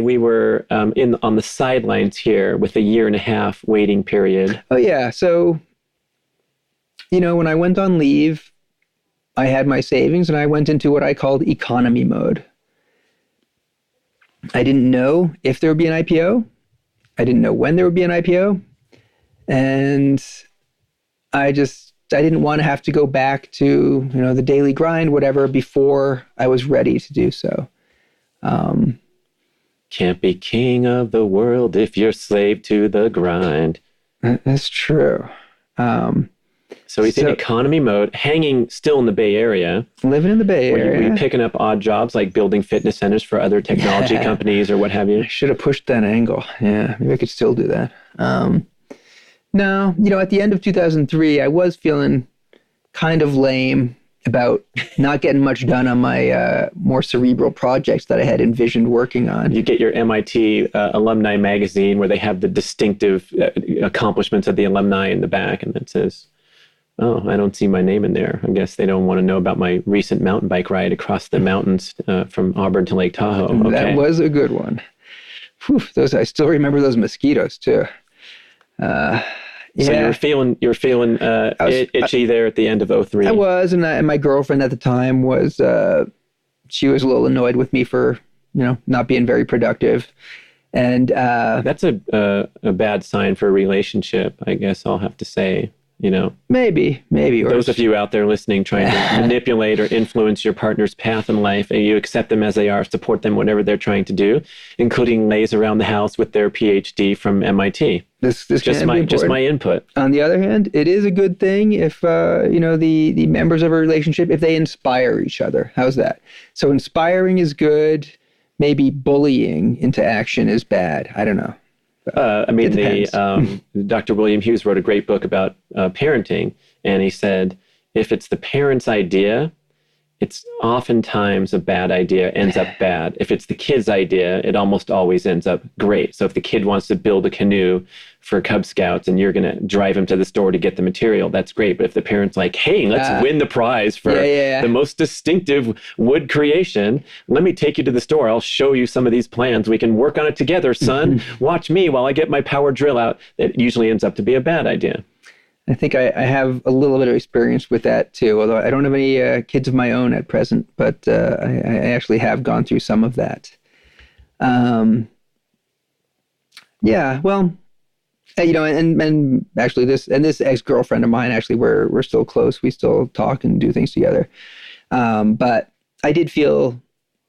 We were on the sidelines here with a 1.5 year waiting period. Oh yeah, so when I went on leave, I had my savings and I went into what I called economy mode. I didn't know if there would be an IPO. I didn't know when there would be an IPO, and I didn't want to have to go back to the daily grind, whatever, before I was ready to do so. Can't be king of the world if you're slave to the grind. That's true. So he's in economy mode, hanging still in the Bay Area. Living in the Bay Area. Were you picking up odd jobs like building fitness centers for other technology companies or what have you? I should have pushed that angle. Yeah, maybe I could still do that. No, at the end of 2003, I was feeling kind of lame about not getting much done on my more cerebral projects that I had envisioned working on. You get your MIT alumni magazine where they have the distinctive accomplishments of the alumni in the back, and it says, "Oh, I don't see my name in there. I guess they don't want to know about my recent mountain bike ride across the mountains from Auburn to Lake Tahoe." Okay. That was a good one. Whew, I still remember those mosquitoes too. So you were feeling itchy there at the end of 2003. I was, and my girlfriend at the time was she was a little annoyed with me for not being very productive, and that's a bad sign for a relationship, I guess I'll have to say. Maybe. Or those of you out there listening, trying to manipulate or influence your partner's path in life, and you accept them as they are, support them whatever they're trying to do, including lays around the house with their PhD from MIT. This just my input. On the other hand, it is a good thing if the members of a relationship, if they inspire each other. How's that? So inspiring is good. Maybe bullying into action is bad. I don't know. Dr. William Hughes wrote a great book about parenting, and he said, if it's the parent's idea, it's oftentimes a bad idea, ends up bad. If it's the kid's idea, it almost always ends up great. So if the kid wants to build a canoe for Cub Scouts and you're going to drive him to the store to get the material, that's great. But if the parent's like, hey, let's win the prize for the most distinctive wood creation, let me take you to the store. I'll show you some of these plans. We can work on it together, son. Watch me while I get my power drill out. It usually ends up to be a bad idea. I think I have a little bit of experience with that too, although I don't have any kids of my own at present, but I actually have gone through some of that. And actually this ex-girlfriend of mine, actually we're still close. We still talk and do things together. But I did feel,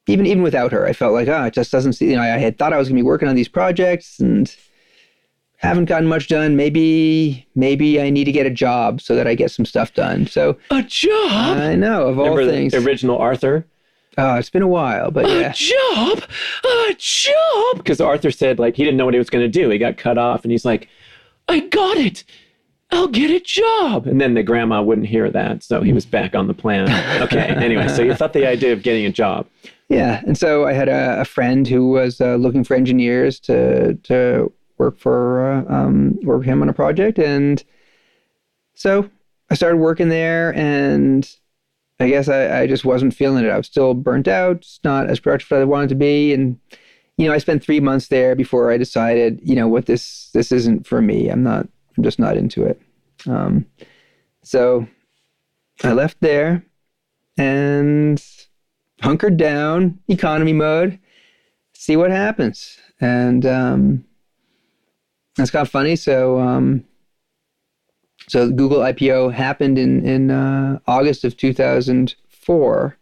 even without her, I felt like, it just doesn't see, I had thought I was going to be working on these projects and haven't gotten much done. Maybe I need to get a job so that I get some stuff done. So a job? I know, of all things. The original Arthur? Oh, it's been a while, but yeah. A job? Because Arthur said, he didn't know what he was going to do. He got cut off, and he's like, I got it. I'll get a job. And then the grandma wouldn't hear that, so he was back on the plan. Okay, anyway, so you thought the idea of getting a job. Yeah, and so I had a friend who was looking for engineers to work for him on a project, and so I started working there, and I guess I just wasn't feeling it. I was still burnt out, just not as productive as I wanted to be, and I spent 3 months there before I decided, what this isn't for me. I'm just not into it. So I left there and hunkered down, economy mode, see what happens, and it's kind of funny. So the Google IPO happened in August of 2004,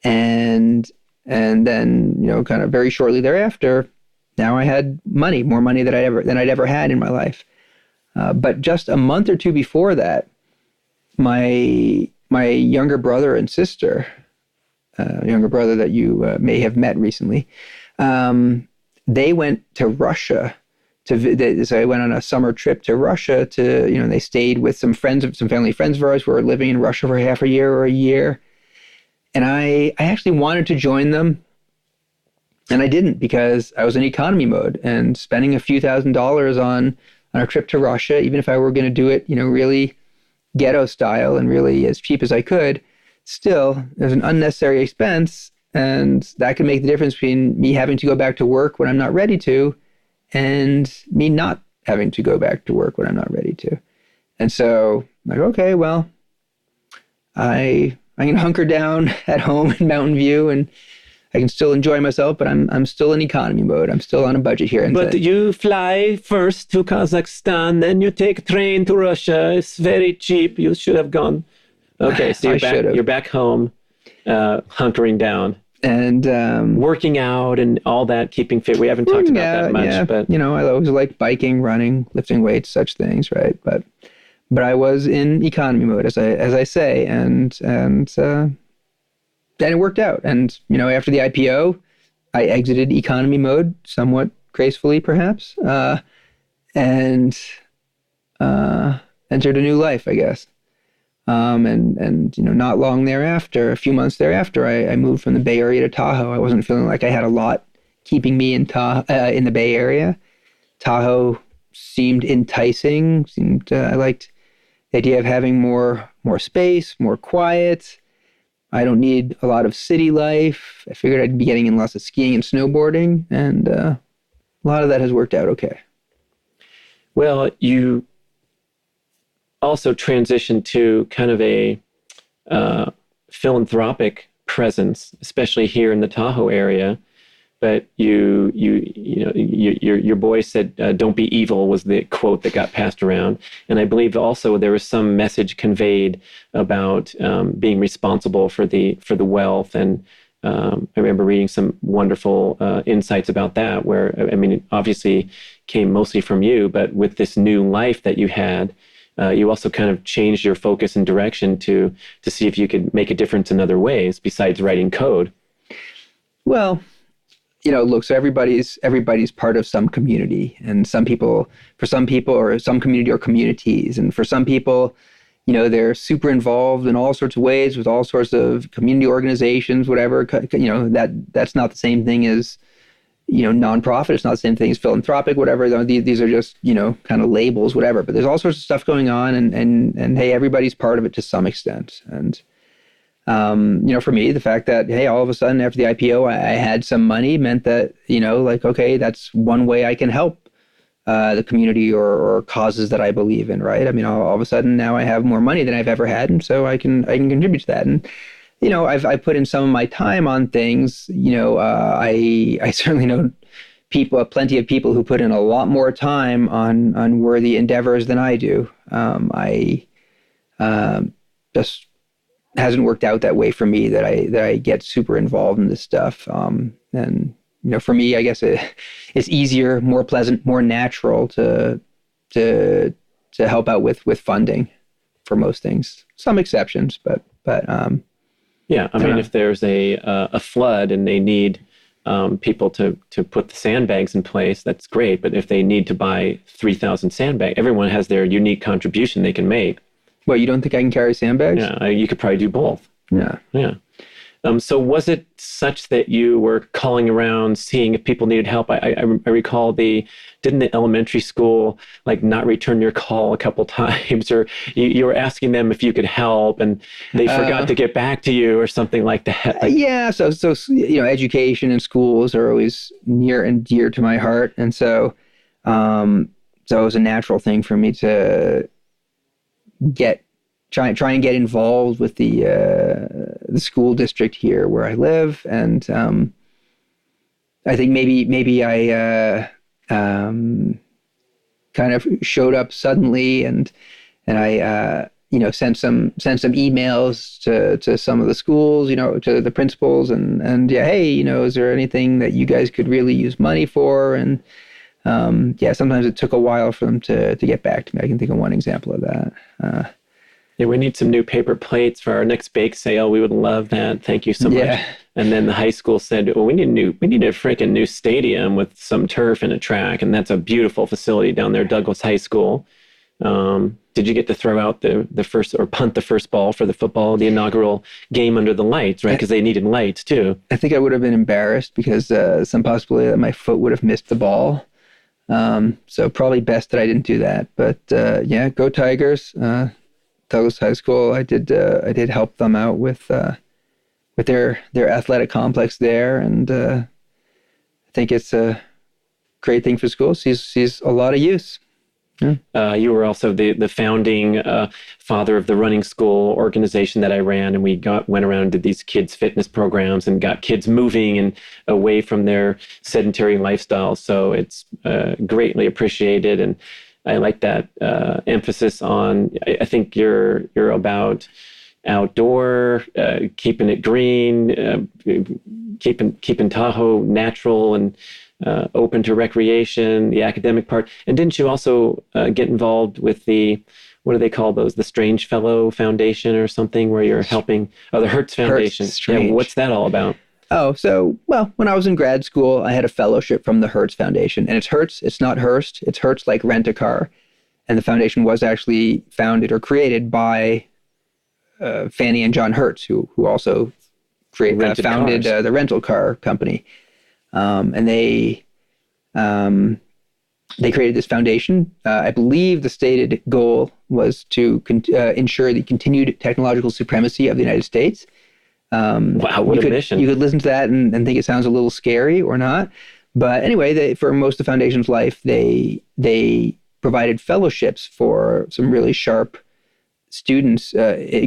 and then kind of very shortly thereafter, now I had money, more money than I'd ever had in my life. But just a month or two before that, my younger brother and sister, younger brother that you may have met recently, they went to Russia. So I went on a summer trip to Russia they stayed with some family friends of ours who were living in Russia for half a year or a year. And I actually wanted to join them, and I didn't, because I was in economy mode, and spending a few $1,000s on a trip to Russia, even if I were going to do it, really ghetto style and really as cheap as I could, still, there's an unnecessary expense, and that could make the difference between me having to go back to work when I'm not ready to, and me not having to go back to work when I'm not ready to. And so I'm like, okay, well, I can hunker down at home in Mountain View, and I can still enjoy myself, but I'm still in economy mode. I'm still on a budget here. But you fly first to Kazakhstan, then you take a train to Russia. It's very cheap. You should have gone. Okay, so you're back home, hunkering down. And working out and all that, keeping fit. We haven't talked about that much, but I always like biking, running, lifting weights, such things, right? But I was in economy mode, as I say, and it worked out. And after the IPO, I exited economy mode somewhat gracefully, perhaps, and entered a new life, I guess. And not long thereafter, a few months thereafter, I moved from the Bay Area to Tahoe. I wasn't feeling like I had a lot keeping me in the Bay Area. Tahoe seemed enticing. I liked the idea of having more space, more quiet. I don't need a lot of city life. I figured I'd be getting in lots of skiing and snowboarding, and a lot of that has worked out okay. Well, you also transitioned to kind of a philanthropic presence, especially here in the Tahoe area. But your boy said, "Don't be evil" was the quote that got passed around, and I believe also there was some message conveyed about being responsible for the wealth. And I remember reading some wonderful insights about that. Where it obviously came mostly from you, but with this new life that you had, you also kind of changed your focus and direction to see if you could make a difference in other ways besides writing code. Well, look, so everybody's part of some community, and for some people, or some community or communities. And for some people, they're super involved in all sorts of ways with all sorts of community organizations, whatever, that's not the same thing as, nonprofit. It's not the same thing as philanthropic, whatever. These are just, kind of labels, whatever, but there's all sorts of stuff going on, and hey, everybody's part of it to some extent. And, for me, the fact that, hey, all of a sudden after the IPO, I had some money meant that, okay, that's one way I can help the community or causes that I believe in, right? All of a sudden now I have more money than I've ever had, and so I can contribute to that. And, I put in some of my time on things. I certainly know plenty of people who put in a lot more time on worthy endeavors than I do. I just hasn't worked out that way for me, that I get super involved in this stuff. And for me, I guess it's easier, more pleasant, more natural to help out with funding for most things. Some exceptions, but yeah. If there's a flood and they need people to put the sandbags in place, that's great. But if they need to buy 3,000 sandbags, everyone has their unique contribution they can make. Well, you don't think I can carry sandbags? Yeah, you could probably do both. Yeah. Yeah. So was it such that you were calling around, seeing if people needed help? I recall didn't the elementary school not return your call a couple times, or you were asking them if you could help and they forgot to get back to you or something like that? Yeah. So education and schools are always near and dear to my heart. And so it was a natural thing for me to try and get involved with the school district here where I live. And I think maybe I kind of showed up suddenly, and I sent some emails to some of the schools, to the principals, and yeah, hey, is there anything that you guys could really use money for? And sometimes it took a while for them to get back to me. I can think of one example of that. Yeah, we need some new paper plates for our next bake sale. We would love that. Thank you so much. And then the high school said, "Well, we need a freaking new stadium with some turf and a track," and that's a beautiful facility down there, Douglas High School. Did you get to throw out the first, or punt the first ball for the football, the inaugural game under the lights, right? Because they needed lights too. I think I would have been embarrassed because some possibility that my foot would have missed the ball. So probably best that I didn't do that. But go Tigers. Douglas High School, I did help them out with their athletic complex there, and I think it's a great thing for school. Sees a lot of use. Yeah. You were also the founding father of the running school organization that I ran, and we went around and did these kids fitness programs and got kids moving and away from their sedentary lifestyle. So it's greatly appreciated, and I like that emphasis on. I think you're about outdoor, keeping it green, keeping Tahoe natural and open to recreation, the academic part. And didn't you also get involved with what do they call those? The Strange Fellow Foundation or something, where you're helping? Oh, the Hertz Foundation. Yeah, what's that all about? Oh, so, well, when I was in grad school, I had a fellowship from the Hertz Foundation. And it's Hertz, it's not Hearst. It's Hertz like rent a car. And the foundation was actually founded or created by Fanny and John Hertz, who also founded the rental car company. And they created this foundation. I believe the stated goal was to ensure the continued technological supremacy of the United States. Wow, what a mission. You could listen to that and think it sounds a little scary or not. But anyway, for most of the foundation's life, they provided fellowships for some really sharp students,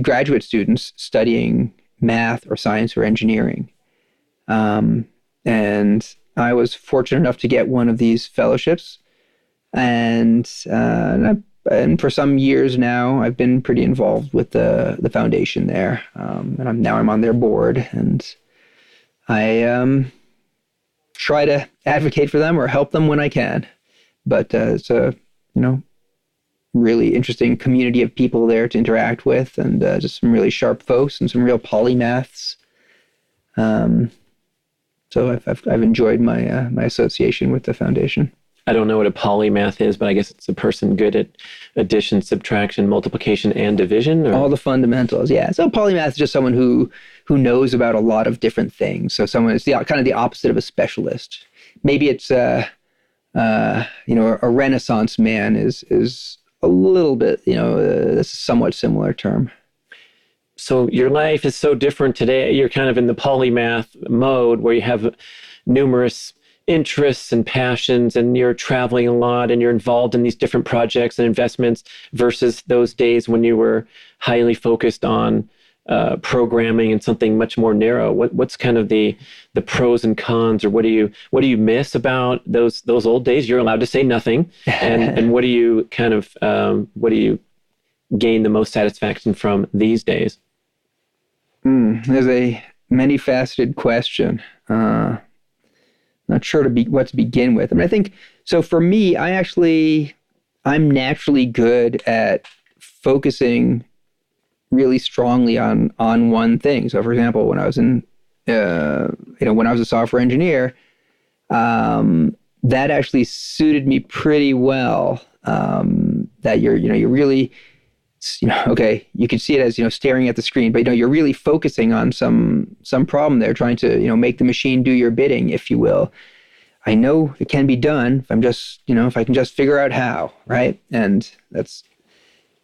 graduate students studying math or science or engineering. And I was fortunate enough to get one of these fellowships. And for some years now, I've been pretty involved with the foundation there. And I'm on their board, and I try to advocate for them or help them when I can. But it's a really interesting community of people there to interact with, and just some really sharp folks and some real polymaths. So I've enjoyed my association with the foundation. I don't know what a polymath is, but I guess it's a person good at addition, subtraction, multiplication, and division. Or? All the fundamentals, yeah. So a polymath is just someone who knows about a lot of different things. So someone is kind of the opposite of a specialist. Maybe it's a Renaissance man is a little bit, that's a somewhat similar term. So your life is so different today. You're kind of in the polymath mode where you have numerous interests and passions, and you're traveling a lot, and you're involved in these different projects and investments versus those days when you were highly focused on programming and something much more narrow. What's kind of the pros and cons, or what do you miss about those old days? You're allowed to say nothing, and what do you gain the most satisfaction from these days? There's a many-faceted question. Not sure what to begin with. I mean, I think, so for me, I'm naturally good at focusing really strongly on one thing. So for example, when I was when I was a software engineer, that actually suited me pretty well. That you're really, okay, you can see it as, staring at the screen, but you're really focusing on some problem there, trying to, make the machine do your bidding, if you will. I know it can be done if I'm just, if I can just figure out how, right? And that's,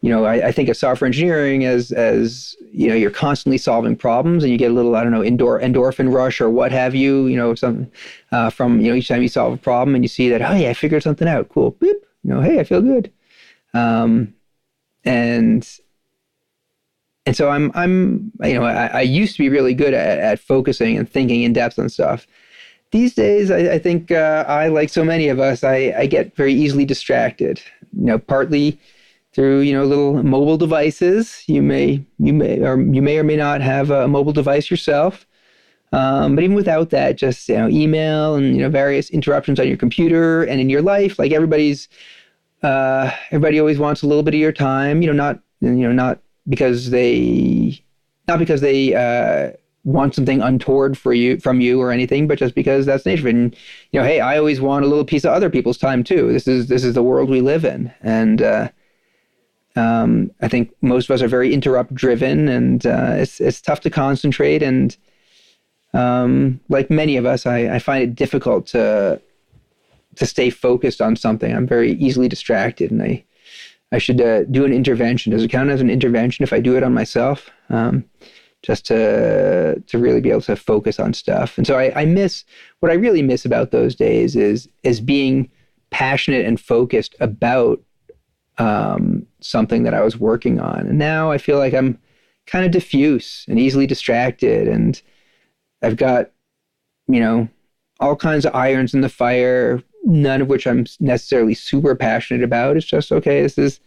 I think of software engineering as you're constantly solving problems, and you get a little, endorphin rush or what have you, something from, each time you solve a problem and you see that, oh yeah, I figured something out. Cool. Boop. Hey, I feel good. And so I used to be really good at focusing and thinking in depth on stuff. These days, I think I, like so many of us, I get very easily distracted, partly through, little mobile devices. You may or may not have a mobile device yourself. But even without that, just, email and, various interruptions on your computer and in your life, like everybody always wants a little bit of your time, not because they want something untoward from you or anything, but just because that's nature. And, hey, I always want a little piece of other people's time too. This is the world we live in. And, I think most of us are very interrupt driven, and, it's tough to concentrate. And, like many of us, I find it difficult to stay focused on something. I'm very easily distracted, and I should do an intervention. Does it count as an intervention if I do it on myself? Just to really be able to focus on stuff. And so what I really miss about those days is being passionate and focused about something that I was working on. And now I feel like I'm kind of diffuse and easily distracted, and I've got, all kinds of irons in the fire, none of which I'm necessarily super passionate about. It's just, okay, this is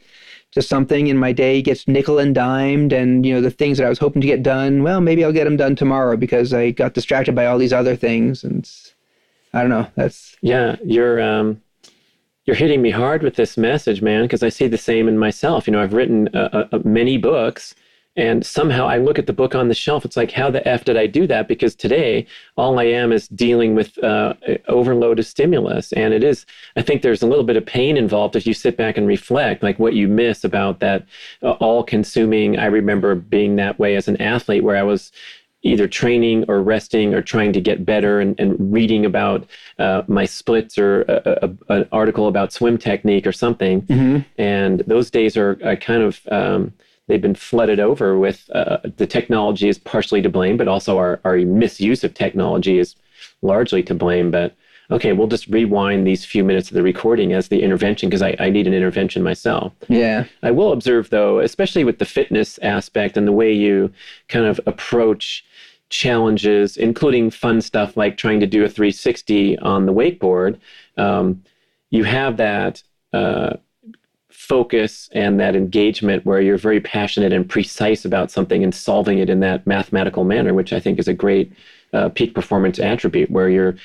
just something in my day gets nickel and dimed, and, the things that I was hoping to get done, well, maybe I'll get them done tomorrow because I got distracted by all these other things. And I don't know, Yeah, you're hitting me hard with this message, man, because I see the same in myself. I've written many books, And somehow I look at the book on the shelf. It's like, how the F did I do that? Because today, all I am is dealing with overload of stimulus. And it is, I think there's a little bit of pain involved if you sit back and reflect, like what you miss about that all-consuming. I remember being that way as an athlete, where I was either training or resting or trying to get better, and reading about my splits or an article about swim technique or something. Mm-hmm. And those days are kind of... they've been flooded over with the technology is partially to blame, but also our misuse of technology is largely to blame. But okay, we'll just rewind these few minutes of the recording as the intervention, because I need an intervention myself. Yeah. I will observe, though, especially with the fitness aspect and the way you kind of approach challenges, including fun stuff like trying to do a 360 on the wakeboard, you have that focus and that engagement where you're very passionate and precise about something and solving it in that mathematical manner, which I think is a great peak performance attribute, where you're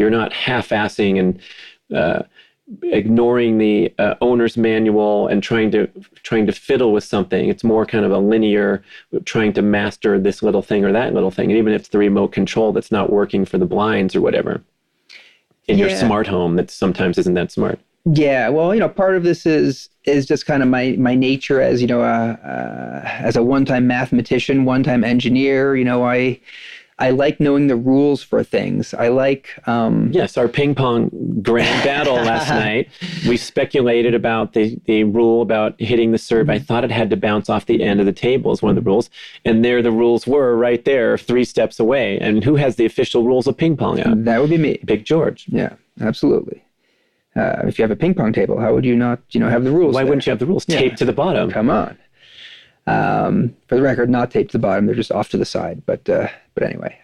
not half-assing and ignoring the owner's manual and trying to fiddle with something. It's more kind of a linear, trying to master this little thing or that little thing. And even if it's the remote control that's not working for the blinds or whatever in your smart home, that sometimes isn't that smart. Yeah, well, part of this is just kind of my nature as, as a one-time mathematician, one-time engineer. I like knowing the rules for things. I like... Yes, our ping pong grand battle last night, we speculated about the rule about hitting the serve. I thought it had to bounce off the end of the table is one of the rules. And there the rules were right there, 3 steps away. And who has the official rules of ping pong out? That would be me. Big George. Yeah, absolutely. If you have a ping pong table, how would you not, have the rules? Why wouldn't you have the rules taped to the bottom? Come on. For the record, not taped to the bottom; they're just off to the side. But anyway,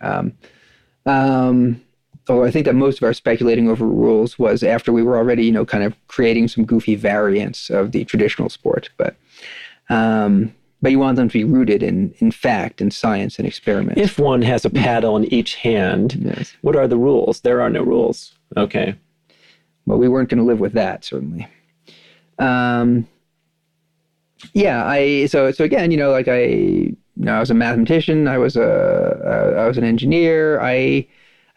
although I think that most of our speculating over rules was after we were already, kind of creating some goofy variants of the traditional sport. But you want them to be rooted in fact and science and experiment. If one has a paddle in each hand, yes. What are the rules? There are no rules. Okay. Well, we weren't going to live with that, certainly. So again, I was a mathematician. I was an engineer. I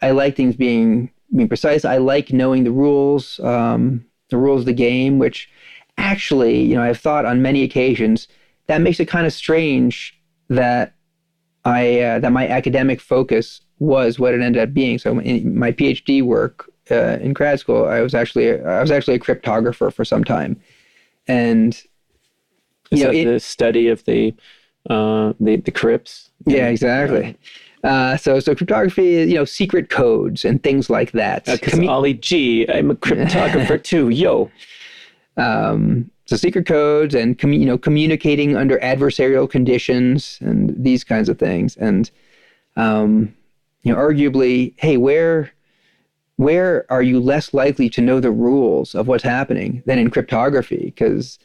like things being precise. I like knowing the rules of the game, which actually, I've thought on many occasions that makes it kind of strange that that my academic focus was what it ended up being. So in my PhD work in grad school, I was actually a cryptographer for some time, and the study of the crypts. Yeah, exactly. So cryptography is secret codes and things like that. Because Ollie G, I'm a cryptographer too. Yo. So secret codes and communicating under adversarial conditions and these kinds of things, and arguably, hey, where are you less likely to know the rules of what's happening than in cryptography? Because,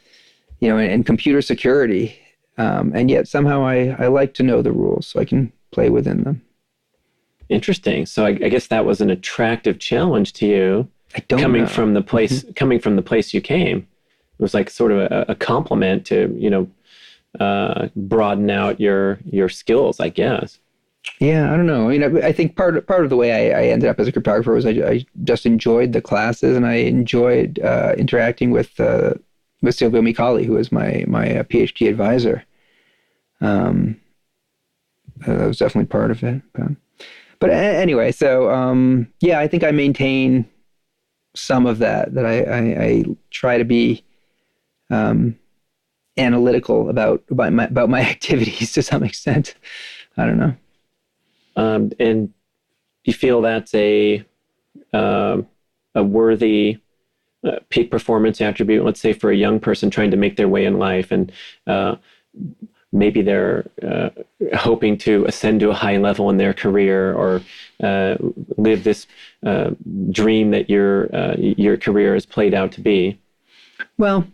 in computer security. And yet somehow I like to know the rules so I can play within them. Interesting. So I guess that was an attractive challenge to you. Coming from the place you came. It was like sort of a compliment to, broaden out your skills, I guess. Yeah, I don't know. I think part of the way I ended up as a cryptographer was I just enjoyed the classes, and I enjoyed interacting with Silvio Micali, who was my PhD advisor. That was definitely part of it. But anyway, so I think I maintain some of that I try to be analytical about my activities to some extent. I don't know. And you feel that's a worthy peak performance attribute, let's say, for a young person trying to make their way in life, and maybe they're hoping to ascend to a high level in their career, or live this dream that your career has played out to be? Well,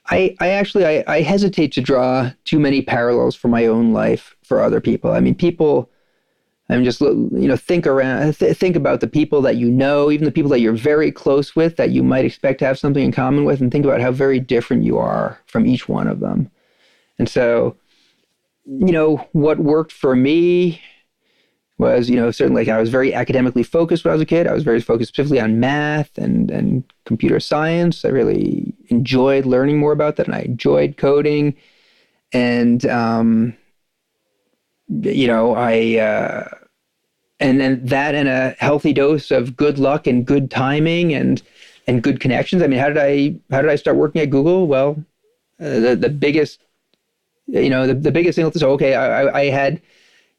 I hesitate to draw too many parallels for my own life for other people. I mean, people. I'm just, think about the people that even the people that you're very close with, that you might expect to have something in common with, and think about how very different you are from each one of them. And so, what worked for me was, certainly like I was very academically focused when I was a kid. I was very focused specifically on math and computer science. I really enjoyed learning more about that, and I enjoyed coding. And, and then that and a healthy dose of good luck and good timing and good connections. I mean, how did I start working at Google? Well, the biggest, the biggest thing. So, okay, I had,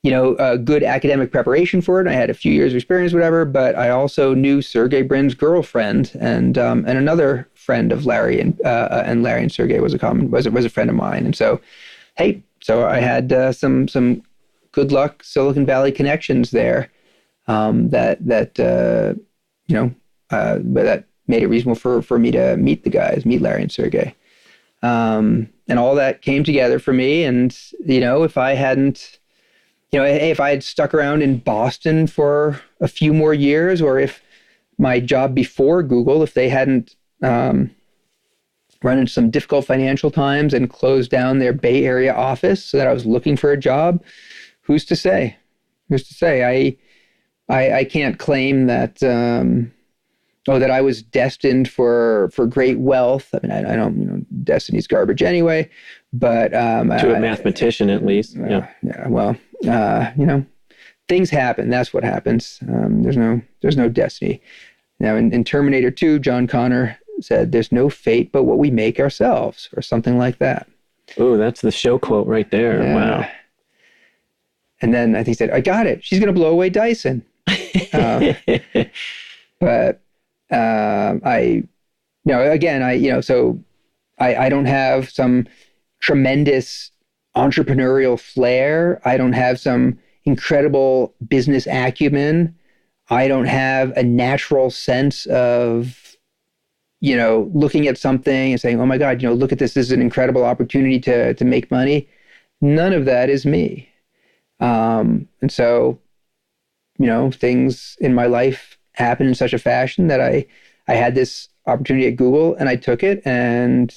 a good academic preparation for it. I had a few years of experience, whatever, but I also knew Sergey Brin's girlfriend and another friend of Larry and Larry and Sergey was a friend of mine. And so, hey, I had some good luck Silicon Valley connections there that made it reasonable for me to meet Larry and Sergey. And all that came together for me. And, if I hadn't, if I had stuck around in Boston for a few more years, or if my job before Google, if they hadn't run into some difficult financial times and closed down their Bay Area office so that I was looking for a job, who's to say? I can't claim that, that I was destined for great wealth. I mean, I don't, destiny's garbage anyway, but to a mathematician, at least. Yeah. Well, things happen. That's what happens. There's no destiny. Now, in Terminator 2, John Connor said, "There's no fate but what we make ourselves," or something like that. Oh, that's the show quote right there. Yeah. Wow. And then I think he said, "I got it. She's going to blow away Dyson." But I don't have some tremendous entrepreneurial flair. I don't have some incredible business acumen. I don't have a natural sense of, looking at something and saying, "Oh my God, look at this. This is an incredible opportunity to make money." None of that is me. And so, things in my life happened in such a fashion that I had this opportunity at Google and I took it. And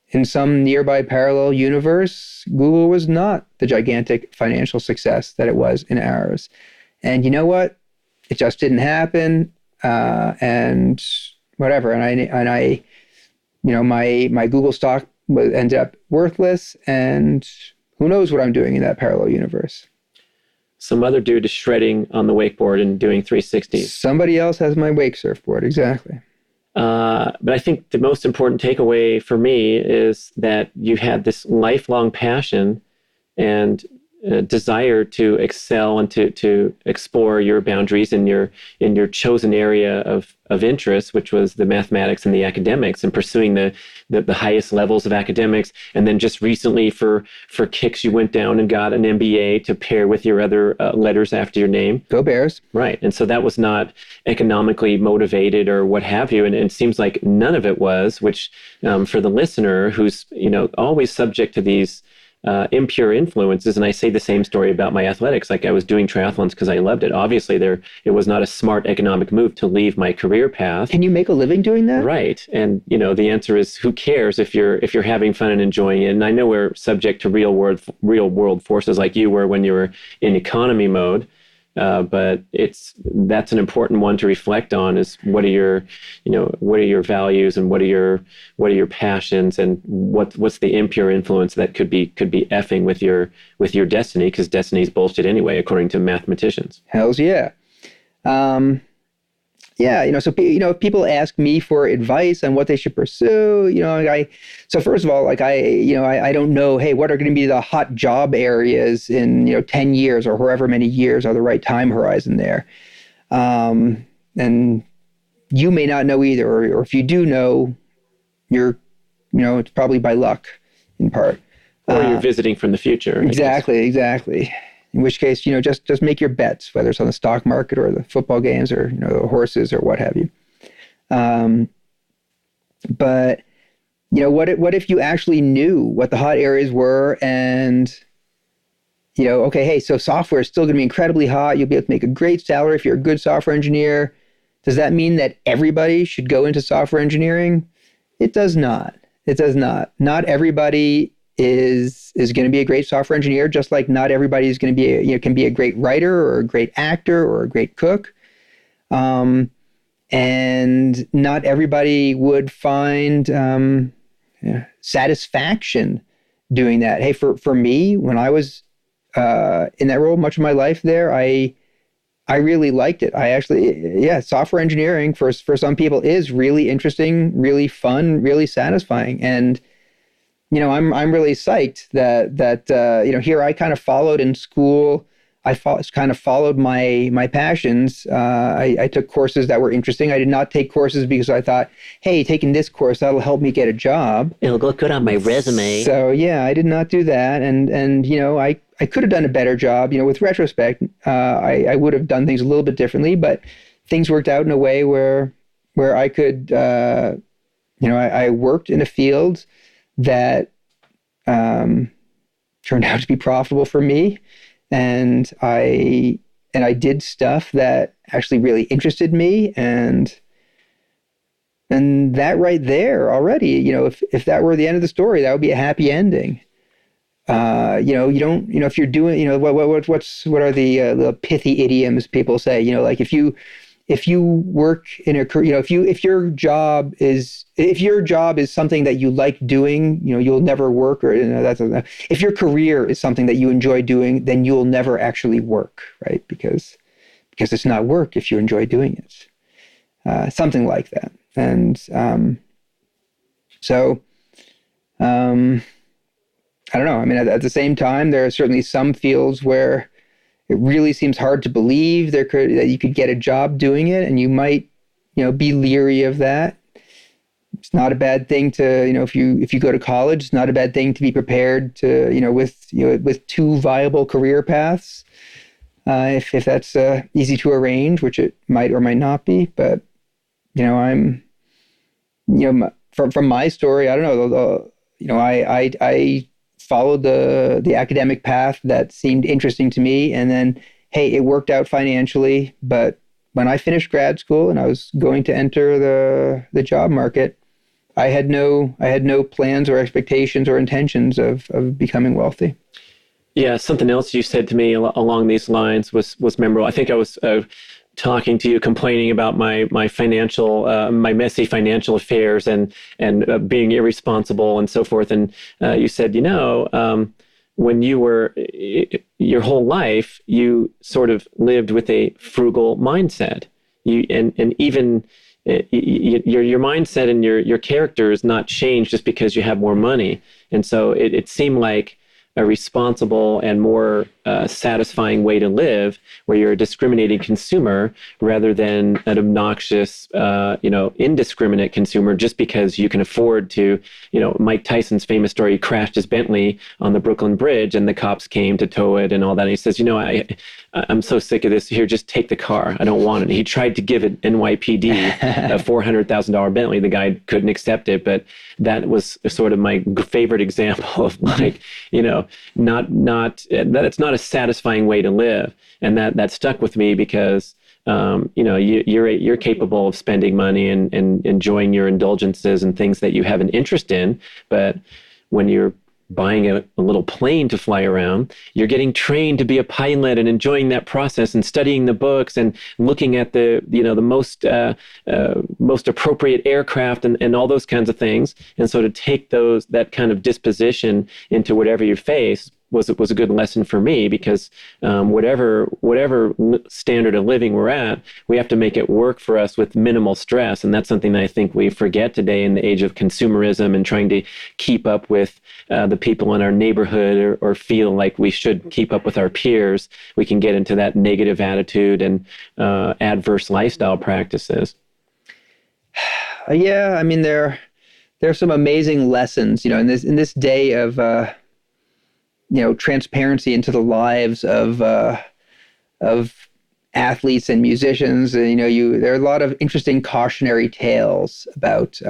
in some nearby parallel universe, Google was not the gigantic financial success that it was in ours. And you know what? It just didn't happen. And whatever. And I my Google stock ended up worthless. And who knows what I'm doing in that parallel universe. Some other dude is shredding on the wakeboard and doing 360s. Somebody else has my wake surfboard, exactly. But I think the most important takeaway for me is that you had this lifelong passion and desire to excel and to explore your boundaries in your chosen area of interest, which was the mathematics and the academics, and pursuing the highest levels of academics. And then just recently, for kicks, you went down and got an MBA to pair with your other letters after your name. Go Bears! Right, and so that was not economically motivated or what have you, and it seems like none of it was. Which for the listener who's always subject to these impure influences, and I say the same story about my athletics. Like, I was doing triathlons because I loved it. Obviously, it was not a smart economic move to leave my career path. Can you make a living doing that? Right, and the answer is, who cares if you're having fun and enjoying it? And I know we're subject to real world forces like you were when you were in economy mode. But that's an important one to reflect on, is what are your values and what are your passions, and what's the impure influence that could be effing with your destiny, because destiny's bullshit anyway, according to mathematicians. Hells yeah. So if people ask me for advice on what they should pursue, so first of all, I don't know, hey, what are going to be the hot job areas in 10 years or however many years are the right time horizon there. And you may not know either, or if you do know, it's probably by luck in part. Or you're visiting from the future. Exactly. In which case, just make your bets, whether it's on the stock market or the football games or, the horses or what have you. But, what if you actually knew what the hot areas were and, okay, hey, so software is still going to be incredibly hot. You'll be able to make a great salary if you're a good software engineer. Does that mean that everybody should go into software engineering? It does not. Not everybody is going to be a great software engineer, just like not everybody is going to be can be a great writer or a great actor or a great cook. And not everybody would find satisfaction doing that. Hey, for me, when I was in that role much of my life there, I really liked it. I actually, software engineering for some people is really interesting, really fun, really satisfying. And, I'm really psyched that here I kind of followed in school. I kind of followed my passions. I took courses that were interesting. I did not take courses because I thought, hey, taking this course, that'll help me get a job. It'll look good on my resume. So I did not do that. And I could have done a better job. With retrospect, I would have done things a little bit differently, but things worked out in a way where I could, I worked in a field that turned out to be profitable for me. And I did stuff that actually really interested me, and that right there already, if that were the end of the story, that would be a happy ending. You don't, if you're doing, what are the pithy idioms people say? Like if you work in a career, if your job is something that you like doing, you'll never work, or if your career is something that you enjoy doing, then you'll never actually work, right? Because it's not work if you enjoy doing it, something like that. And I don't know. I mean, at the same time, there are certainly some fields where it really seems hard to believe that you could get a job doing it, and you might, be leery of that. It's not a bad thing to, if you go to college, it's not a bad thing to be prepared to, with two viable career paths, if that's easy to arrange, which it might or might not be. But, I'm, from my story, I don't know, I followed the academic path that seemed interesting to me, and then, hey, it worked out financially. But when I finished grad school and I was going to enter the job market, I had no plans or expectations or intentions of becoming wealthy. Yeah, something else you said to me along these lines was memorable. I think I was talking to you, complaining about my financial, my messy financial affairs and being irresponsible and so forth. And you said, when you were your whole life, you sort of lived with a frugal mindset. Even your mindset and your character is not changed just because you have more money. And so it seemed like a responsible and more satisfying way to live, where you're a discriminating consumer rather than an obnoxious, indiscriminate consumer just because you can afford to. Mike Tyson's famous story, he crashed his Bentley on the Brooklyn Bridge and the cops came to tow it and all that. And he says, I'm so sick of this. Here, just take the car. I don't want it. He tried to give it NYPD a $400,000 Bentley. The guy couldn't accept it. But that was sort of my favorite example of it's not a satisfying way to live. And that stuck with me because, you're capable of spending money and enjoying your indulgences and things that you have an interest in. But when you're buying a little plane to fly around, you're getting trained to be a pilot and enjoying that process and studying the books and looking at the most appropriate aircraft and all those kinds of things. And so to take that kind of disposition into whatever you face was a good lesson for me, because whatever standard of living we're at, we have to make it work for us with minimal stress. And that's something that I think we forget today in the age of consumerism and trying to keep up with the people in our neighborhood or feel like we should keep up with our peers. We can get into that negative attitude and adverse lifestyle practices. Yeah, I mean, there are some amazing lessons, in this day of transparency into the lives of athletes and musicians. There are a lot of interesting cautionary tales about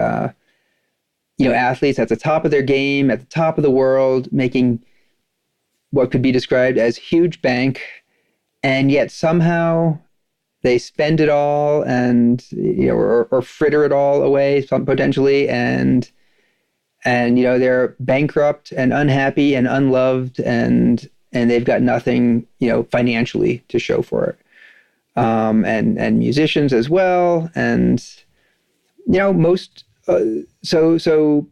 athletes at the top of their game, at the top of the world, making what could be described as huge bank, and yet somehow they spend it all and or fritter it all away potentially, and and they're bankrupt and unhappy and unloved, and they've got nothing financially to show for it. And musicians as well, and most so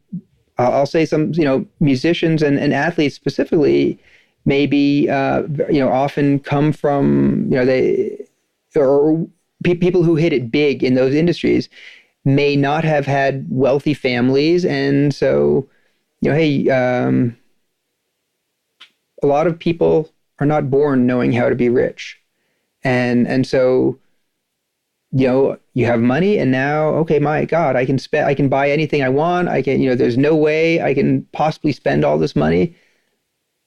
I'll say some musicians and athletes specifically maybe often come from people who hit it big in those industries may not have had wealthy families, and so hey, a lot of people are not born knowing how to be rich. And so, you have money, and now, okay, my God, I can buy anything I want. I can, there's no way I can possibly spend all this money.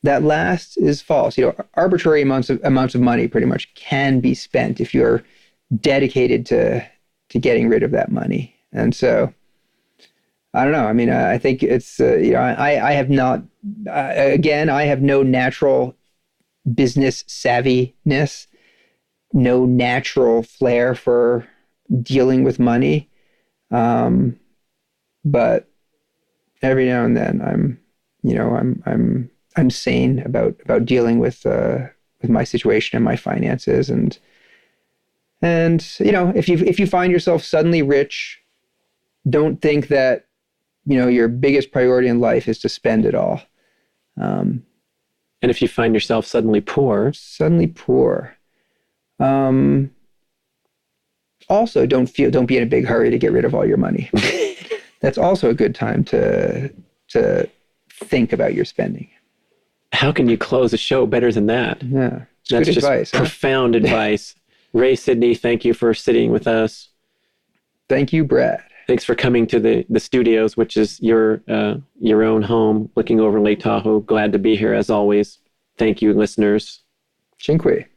That last is false. Arbitrary amounts of money pretty much can be spent if you're dedicated to getting rid of that money. And so, I don't know. I mean, I think it's, I have not, again, I have no natural business savviness, no natural flair for dealing with money. But every now and then I'm sane about dealing with my situation and my finances. And if you find yourself suddenly rich, don't think that, your biggest priority in life is to spend it all. And if you find yourself suddenly poor, also don't be in a big hurry to get rid of all your money. That's also a good time to think about your spending. How can you close a show better than that? Yeah, that's good just advice. Profound advice. Ray, Sidney, thank you for sitting with us. Thank you, Brad. Thanks for coming to the studios, which is your own home, looking over Lake Tahoe. Glad to be here as always. Thank you, listeners. Cinque.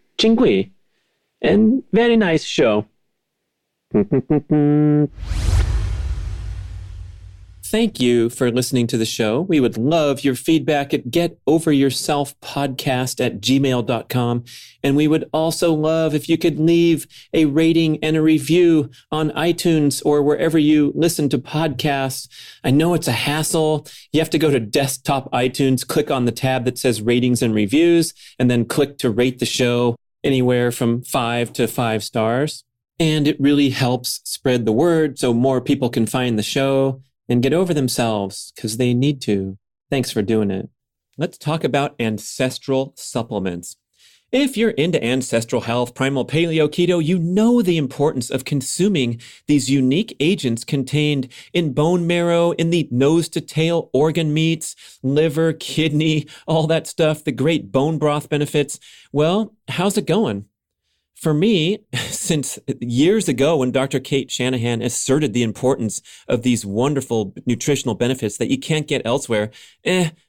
And very nice show. Thank you for listening to the show. We would love your feedback at getoveryourselfpodcast@gmail.com. And we would also love if you could leave a rating and a review on iTunes or wherever you listen to podcasts. I know it's a hassle. You have to go to desktop iTunes, click on the tab that says ratings and reviews, and then click to rate the show anywhere from 5 to 5 stars. And it really helps spread the word so more people can find the show and get over themselves because they need to. Thanks for doing it. Let's talk about ancestral supplements. If you're into ancestral health, primal paleo, keto, you know the importance of consuming these unique agents contained in bone marrow, in the nose to tail organ meats, liver, kidney, all that stuff, the great bone broth benefits. Well, how's it going? For me, since years ago when Dr. Kate Shanahan asserted the importance of these wonderful nutritional benefits that you can't get elsewhere,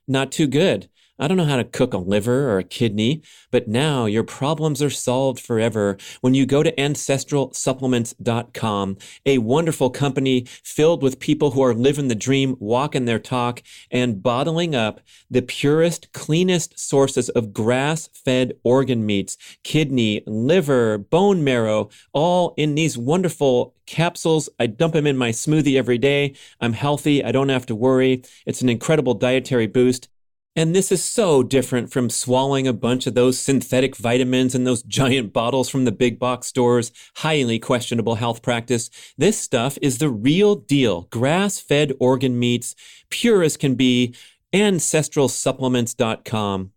not too good. I don't know how to cook a liver or a kidney, but now your problems are solved forever when you go to ancestralsupplements.com, a wonderful company filled with people who are living the dream, walking their talk, and bottling up the purest, cleanest sources of grass-fed organ meats, kidney, liver, bone marrow, all in these wonderful capsules. I dump them in my smoothie every day. I'm healthy. I don't have to worry. It's an incredible dietary boost. And this is so different from swallowing a bunch of those synthetic vitamins in those giant bottles from the big box stores. Highly questionable health practice. This stuff is the real deal. Grass-fed organ meats, pure as can be. Ancestralsupplements.com.